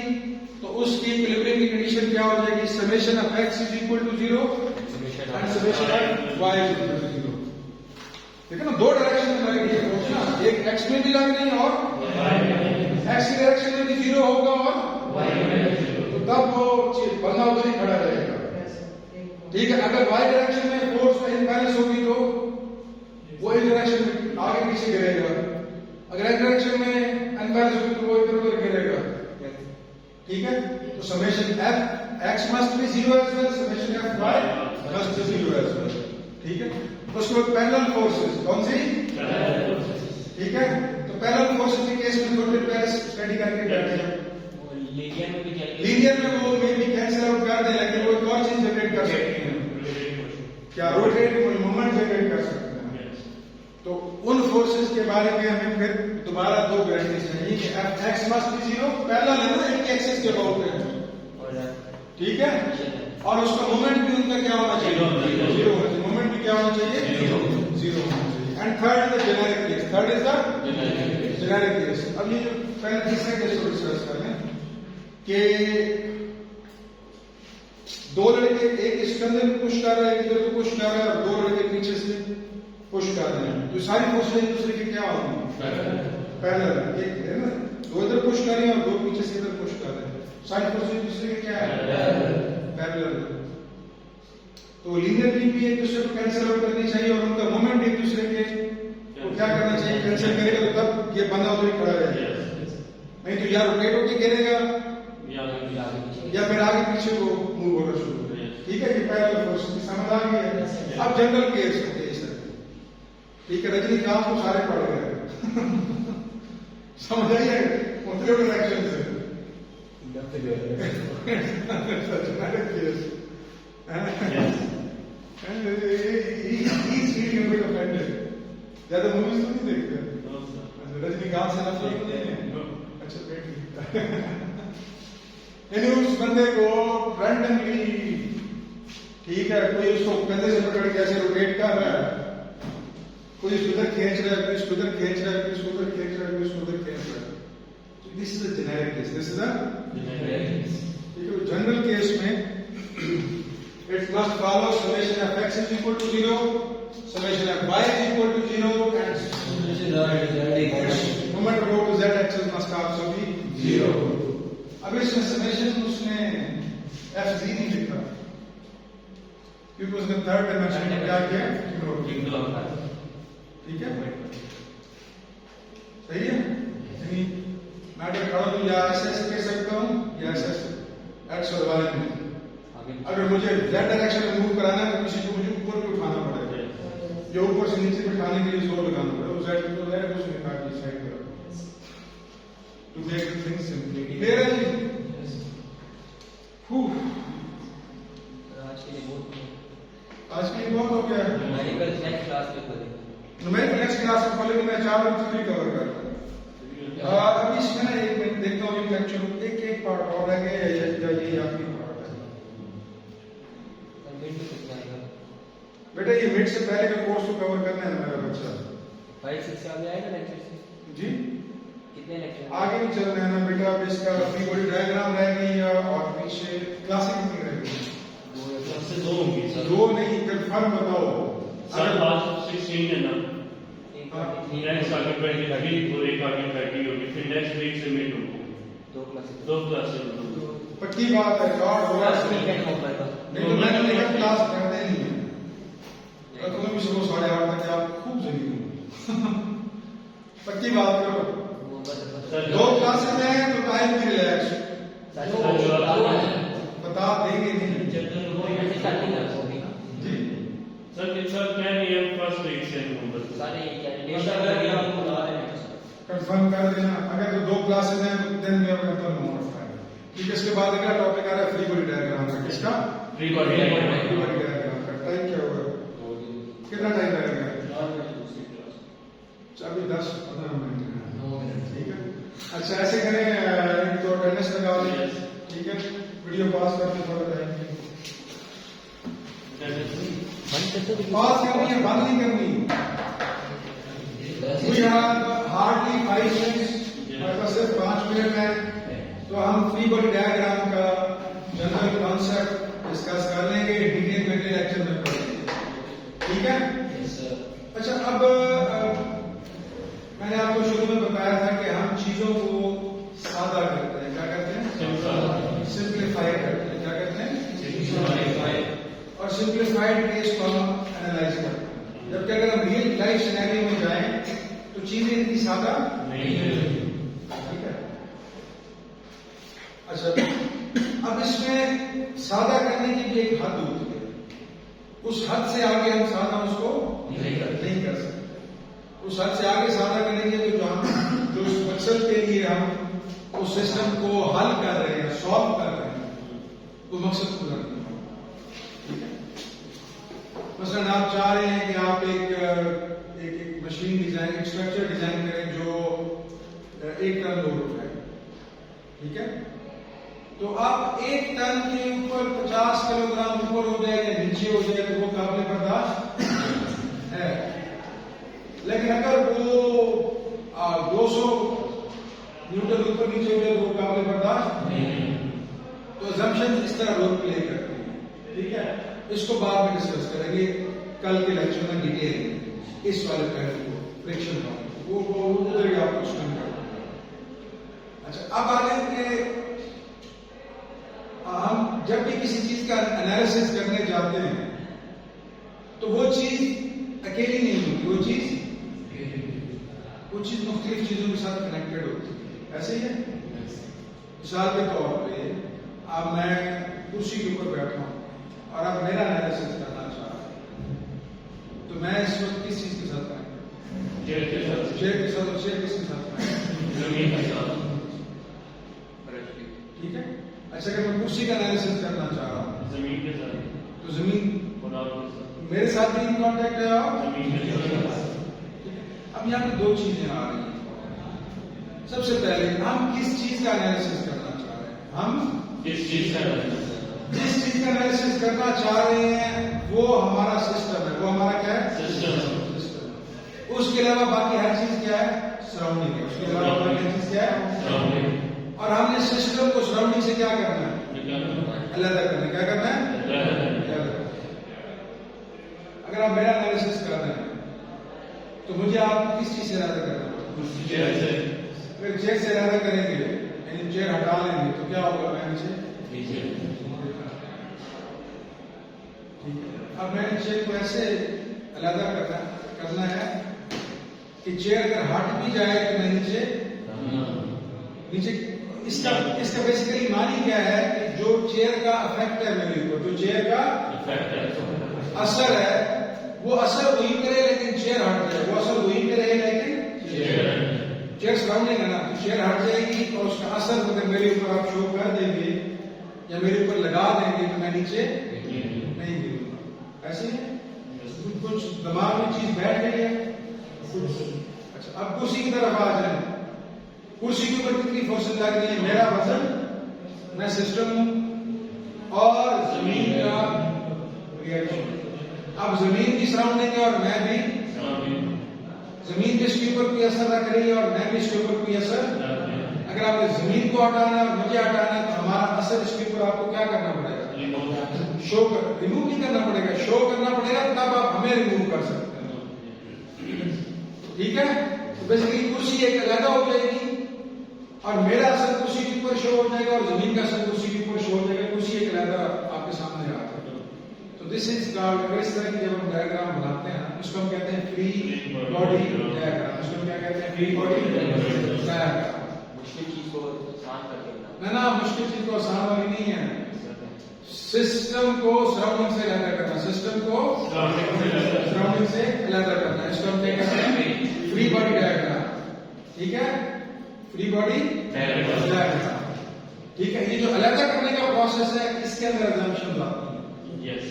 तो उसकी इक्विलिब्रियम की कंडीशन क्या हो जाएगी? Summation of x is equal to 0 and summation of y is equal to 0। देखो ना, 2 डायरेक्शन में लग रही है फोर्स ना, एक x में भी लग रही है और x की डायरेक्शन में भी 0 होगा और तो तब वो बंदा उधर ही खड़ा रहेगा। ठीक है, अगर y डायरेक्शन में फोर्स इनबैलेंस होगी तो वो इस डायरेक्शन में आगे पीछे गिरेगा, अगर x डायरेक्शन में अनबैलेंस होगी तो वो इधर उधर गिरेगा। ठीक है, तो summation f x must be 0 as well, summation f y must be 0 as well. ठीक है, उसके बाद पैरेलल फोर्सेस, कौन सी? ठीक है, तो पैरेलल फोर्सेस के केस में थोड़ी पहले स्टडी करके बैठे हैं। लीनियर में वो मे भी कैंसिल आउट कर दे, लेकिन वो एक और चीज जनरेट कर सकते हैं, क्या? रोटेट मोमेंट जनरेट कर सकते हैं। तो उन फोर्सेस के बारे में हमें फिर दोबारा 2 गारंटीज चाहिए कि x मस्ट बी 0, पैरेलल है ना, एक एक्सिस के अबाउट है। ठीक है, और उसका मोमेंट भी उनका क्या होना चाहिए? 0 होना चाहिए। मोमेंट भी क्या होना चाहिए? 0 होना चाहिए। And third is the generic case, third is the generic case. अब ये जो पहले तीसरा केस को डिस्कस कर लें कि 2 लड़के एक इसके अंदर पुश कर रहे हैं, इधर को पुश कर रहे हैं, और 2 लड़के पीछे से पुश कर रहे हैं, तो सारी फोर्सेस एक दूसरे की क्या होंगी? पैरेलल। एक है ना, 2 इधर पुश कर रहे हैं और 2 पीछे से इधर पुश कर रहे हैं, सारी फोर्सेस एक दूसरे की क्या है? पैरेलल। तो लीनियरली भी एक दूसरे को कैंसिल आउट करनी चाहिए और उनका मोमेंट एक दूसरे के को क्या करना चाहिए? कैंसिल करेगा, तो तब ये बंदा उधर ही खड़ा रहेगा, नहीं तो या रोटेट होके गिरेगा या फिर आगे पीछे को मूव होना शुरू करेगा। ठीक है, ये पैरेलल फोर्स की समझ आ गई है। अब जनरल केस है, ठीक है, रजनीकांत को सारे पढ़ गए समझ आइए, मतलब डायरेक्शन से ज्यादा मूवीज तो नहीं देखते? रजनीकांत से नफरत तो नहीं है? अच्छा, उस बंदे को रैंडमली, ठीक है, कोई उसको कंधे से पकड़ के ऐसे रोटेट कर रहा है, कोई इसको उधर खींच रहा है, कोई इसको उधर खींच रहा है, कोई इसको उधर खींच रहा है, कोई इसको उधर खींच रहा है। This is a generic case, this is a generic case. ठीक है, जनरल केस में it must follow summation of x is equal to 0, summation of y is equal to 0, and no matter what z axis must also be 0. अब इसमें समेशन उसने f नहीं लिखा क्योंकि उसने थर्ड डायमेंशन में क्या किया? ठीक है, सही है। मैं अगर खड़ा हूं या ऐसे कह सकता हूं या ऐसे x और y में, अगर मुझे z डायरेक्शन में मूव कराना है तो किसी को मुझे ऊपर भी उठाना पड़ेगा, ये ऊपर से नीचे बिठाने के लिए जोर लगाना पड़ेगा, उस साइड को जाएगा उसमें काट दी साइड पर to make the thing simply clear है जी। आज के लिए बहुत आज के लिए बहुत हो गया। न्यूमेरिकल नेक्स्ट क्लास में करेंगे। न्यूमेरिकल नेक्स्ट क्लास में खोलेंगे, मैं 4 और 3 कवर कर रहा हूँ। अभी इसमें ना एक मिनट देखता हूँ, लेक्चर एक पार्ट और रह गया या ये आखिरी पार्ट है। मिड में कितना आएगा? बेटा ये मिड से पहले का कोर्स को कवर करना है ना मेरा बच्चा 5-6 से आगे आएगा लेक्चर से? जी। कितने लेक्चर? आगे भी चलना है ना बेटा, अब इसका फ्री बॉडी डायग्राम रहेगी और पीछे क्लासिक कितनी रहेगी? सबसे 2 होंगी सर। 2 नहीं, कंफर्म बताओ। सर आज 16 है ना, हाँ। नेक्स्ट आगे 23 और एक आगे 30 होगी, फिर नेक्स्ट वीक से मिड होगी। 2 क्लासेस। 2 क्लासेस पक्की बात है, रिकॉर्ड हो रहा है। वीकेंड होगा तो नहीं तो मैंने लेकर क्लास करते नहीं है। और तुम्हें भी सुबह 8:30 तक आप खूब जगी हो। पक्की बात करो। सर 2 क्लासेस हैं तो टाइम भी रिलैक्स बता देंगे नहीं जी। सर सर कह रही है फर्स्ट वीक से नवंबर कंफर्म कर देना। अगर तो 2 क्लासेस हैं तो then we have confirm more time. ठीक है, इसके बाद अगला टॉपिक आ रहा है फ्री बॉडी डायग्राम का। किसका? Free body free body diagram का। टाइम क्या होगा? कितना टाइम लगेगा? अभी 10-15 मिनट है। ठीक है, अच्छा ऐसे करें, तो अटेंडेंस लगा दें। ठीक है, वीडियो पास करके थोड़ा टाइम पास करनी है, बंद नहीं करनी। We have hardly 5 minutes, हमारे पास सिर्फ 5 मिनट है, तो हम फ्री बॉडी डायग्राम का जनरल कॉन्सेप्ट डिस्कस कर लेंगे, डिटेल में अगले लेक्चर में पढ़ेंगे। ठीक है? अच्छा, अब मैंने आपको शुरू में बताया था कि हम चीजों को सादा करते हैं। क्या करते हैं? सिंप्लीफाई करते हैं। क्या करते हैं? और सिंप्लीफाइड केस को हम एनालाइज करते हैं। जबकि अगर हम रियल लाइफ सिनेरियो में जाएं तो चीजें इतनी सादा नहीं है। ठीक है, अच्छा अब इसमें सादा करने की भी एक हद होती है, उस हद से आगे हम सादा उसको नहीं कर सकते। उस हद से आगे सादा करेंगे तो जो उस मकसद के लिए हम उस सिस्टम को हल कर रहे हैं, सॉल्व कर रहे हैं, वो मकसद पूरा नहीं होगा। ठीक है, मसलन आप चाह रहे हैं कि आप एक मशीन डिजाइन, एक स्ट्रक्चर डिजाइन करें जो 1 टन लोड उठाए। ठीक है, तो आप 1 टन के ऊपर 50 किलोग्राम ऊपर हो जाए या नीचे हो जाए तो वो काबिल बर्दाश्त है। लेकिन अगर वो 200 न्यूटन ऊपर नीचे हो जाए तो वो काबिल बर्दाश्त नहीं। तो assumption इस तरह रोल प्ले करती है। ठीक है, इसको बाद में डिस्कस करेंगे कल के लेक्चर में डिटेल, इस वाले पहलू को, फ्रिक्शन वो उधर ही आपको स्टडी करना। अच्छा, अब आगे के हम जब भी किसी चीज का एनालिसिस करने जाते हैं तो वो चीज अकेली नहीं होती, वो चीज मुख्तलिफ चीजों के साथ कनेक्टेड होती है। ऐसे ही है। मिसाल के तौर पे अब मैं कुर्सी के ऊपर बैठा हूं और अब मेरा एनालिसिस करना चाह रहा हूं, तो मैं इस वक्त किस चीज के साथ कनेक्टेड? चेयर के साथ। चेयर किसके साथ? जमीन के साथ। ठीक है, अच्छा अगर मैं कुर्सी का एनालिसिस करना चाह रहा हूं जमीन के साथ, तो जमीन मेरे साथ भी इन कॉन्टेक्ट है और जमीन के साथ। अब यहाँ पे 2 चीजें आ रही हैं। सबसे पहले हम किस चीज का एनालिसिस करना चाह रहे हैं? हम जिस चीज का एनालिसिस करना चाह रहे हैं वो हमारा सिस्टम है। वो हमारा क्या है? सिस्टम। उसके अलावा बाकी हर चीज क्या है? सराउंडिंग है। उसके अलावा बाकी हर चीज क्या है? और हमने सिस्टम को सराउंडिंग से क्या करना है? अलग करना है। क्या करना है? अगर आप मेरा एनालिसिस कर रहे हैं तो मुझे आपको किस चीज से इरादा करना है? अगर चेयर से इरादा करेंगे, यानी चेयर हटा लेंगे तो क्या होगा? मैं नीचे। अब मैंने चेयर को ऐसे अलग करना है कि चेयर अगर हट भी जाए तो मैं नीचे। इसका बेसिकली मानी क्या है कि जो चेयर का इफेक्ट है मेरे ऊपर, जो चेयर का असर है वो असर वही करे लेकिन चेयर हट जाए, वो असर वही करे लेकिन चेयर सराउंडिंग है ना, तो चेयर हट जाएगी और उसका असर अगर मेरे ऊपर आप शो कर देंगे या मेरे ऊपर लगा देंगे तो मैं नीचे नहीं गिरूंगा। ऐसे ही कुछ दिमाग में चीज बैठ गई है कुछ। अच्छा, अब कुर्सी की तरफ आ जाए। कुर्सी के ऊपर कितनी फोर्सेस लग रही है? मेरा वजन, मैं सिस्टम हूं और जमीन का रिएक्शन। अब जमीन की सराउंडिंग है और मैं भी, जमीन भी इसके ऊपर कोई असर रख रही है और मैं भी इसके ऊपर कोई असर। अगर आपने जमीन को हटाना है और मुझे हटाना है तो हमारा असर इसके ऊपर आपको क्या करना पड़ेगा? शो कर, रिमूव नहीं करना पड़ेगा, शो करना पड़ेगा, तब आप हमें रिमूव कर सकते हैं। ठीक है, तो बेसिकली कुर्सी एक अलग हो जाएगी और मेरा असर कुर्सी के ऊपर शो हो जाएगा और जमीन का असर कुर्सी के ऊपर शो हो जाएगा। कुर्सी एक अलग आपके सामने आ जाएगा। तो दिस इज कॉल्ड, अगर इस तरह की जब हम डायग्राम बनाते हैं उसको हम कहते हैं फ्री बॉडी डायग्राम। उसको हम क्या कहते हैं? Free body diagram. मुश्किल चीज को आसान कर देना। ना मुश्किल चीज को आसान वाली नहीं है। सिस्टम को सराउंडिंग से अलग करना, सिस्टम को सराउंडिंग से अलग करना, इसको हम क्या कहते हैं? Free body diagram. ठीक है, फ्री बॉडी डायग्राम। ठीक है, ये जो अलग करने का प्रोसेस है इसके अंदर assumptions आती हैं। यस,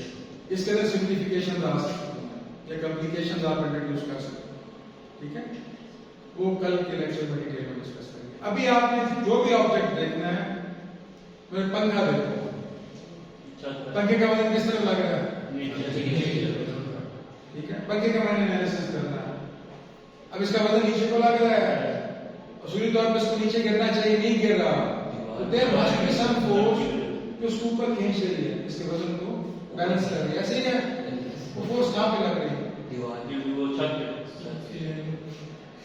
इसके अंदर सिंप्लीफिकेशन आ सकती है या कॉम्प्लिकेशन आप इंट्रोड्यूस कर सकते हैं। ठीक है, वो कल के लेक्चर में डिटेल में डिस्कस करेंगे। अभी आपने जो भी ऑब्जेक्ट देखना है, मैं पंखा देखो, पंखे का वजन किस तरह लग रहा है? ठीक है, पंखे का मैंने एनालिसिस करना है। अब इसका वजन नीचे को लग रहा है, असूली तौर पर इसको नीचे गिरना चाहिए, नहीं गिर रहा, तो there must be some force जो उसको ऊपर खींच रही है, इसके वजन को बैलेंस कर रही है। ऐसे ही है, वो फोर्स कहां पे लग रही है? दीवार, वो छत पे,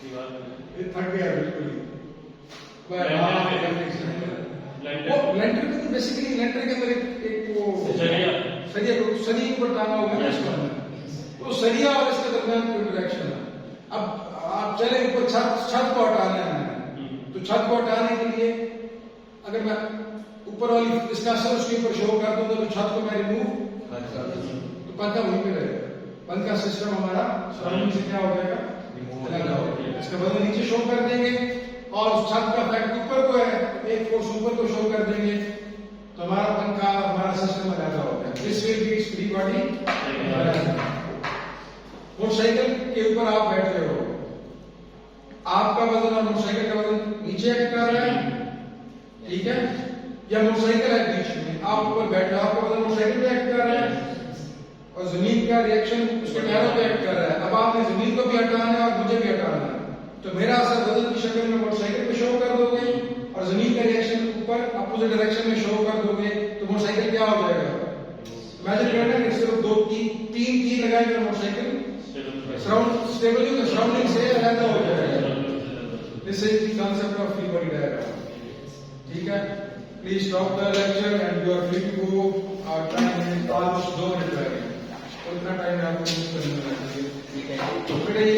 दीवार पे। ये थक गया बिल्कुल ही। वो लेंटर के तो बेसिकली लेंटर के अंदर एक वो सरिया ऊपर टांगा हुआ है इसके अंदर, तो सरिया और इसके दरमियान कोई इंटरेक्शन है। अब आप चले ऊपर छत को हटाना है, तो छत को हटाने के लिए अगर मैं ऊपर वाली इसका असर उसके ऊपर शो कर दूंगा तो छत को मैं रिमूव तो पंखा वहीं पे रहेगा। पंखा सिस्टम हमारा सराउंडिंग से क्या हो जाएगा? अलग हो जाएगा। इसका वजन नीचे शो कर देंगे और उस छत का फैक्ट ऊपर को है, एक फोर्स ऊपर को शो कर देंगे तो हमारा पंखा, हमारा सिस्टम अलग हो गया। This will be free body. Motorcycle के ऊपर आप बैठे हो, आपका वजन और मोटरसाइकिल का वजन नीचे एक्ट कर रहा है। ठीक है, या मोटरसाइकिल है बीच में, आप ऊपर बैठे हो, आपका वजन मोटरसाइकिल पे एक्ट कर रहा है और जमीन का रिएक्शन उसके पैरों पे एक्ट कर रहा है। अब आपने जमीन को भी हटाना है और मुझे भी हटाना है, तो मेरा असर वजन की शक्ल में मोटरसाइकिल पे शो कर दोगे और जमीन का रिएक्शन ऊपर अपोजिट डायरेक्शन में शो कर दोगे, तो मोटरसाइकिल क्या हो जाएगा? इमेजिन करना कि सिर्फ तीन की लगाएंगे मोटरसाइकिल सराउंडिंग से अलग हो जाएगा। This is the concept of free body diagram. ठीक है, please stop the lecture and you are free to go. Our time is almost 2 minute रह गए, उतना टाइम आपको यूज करना है।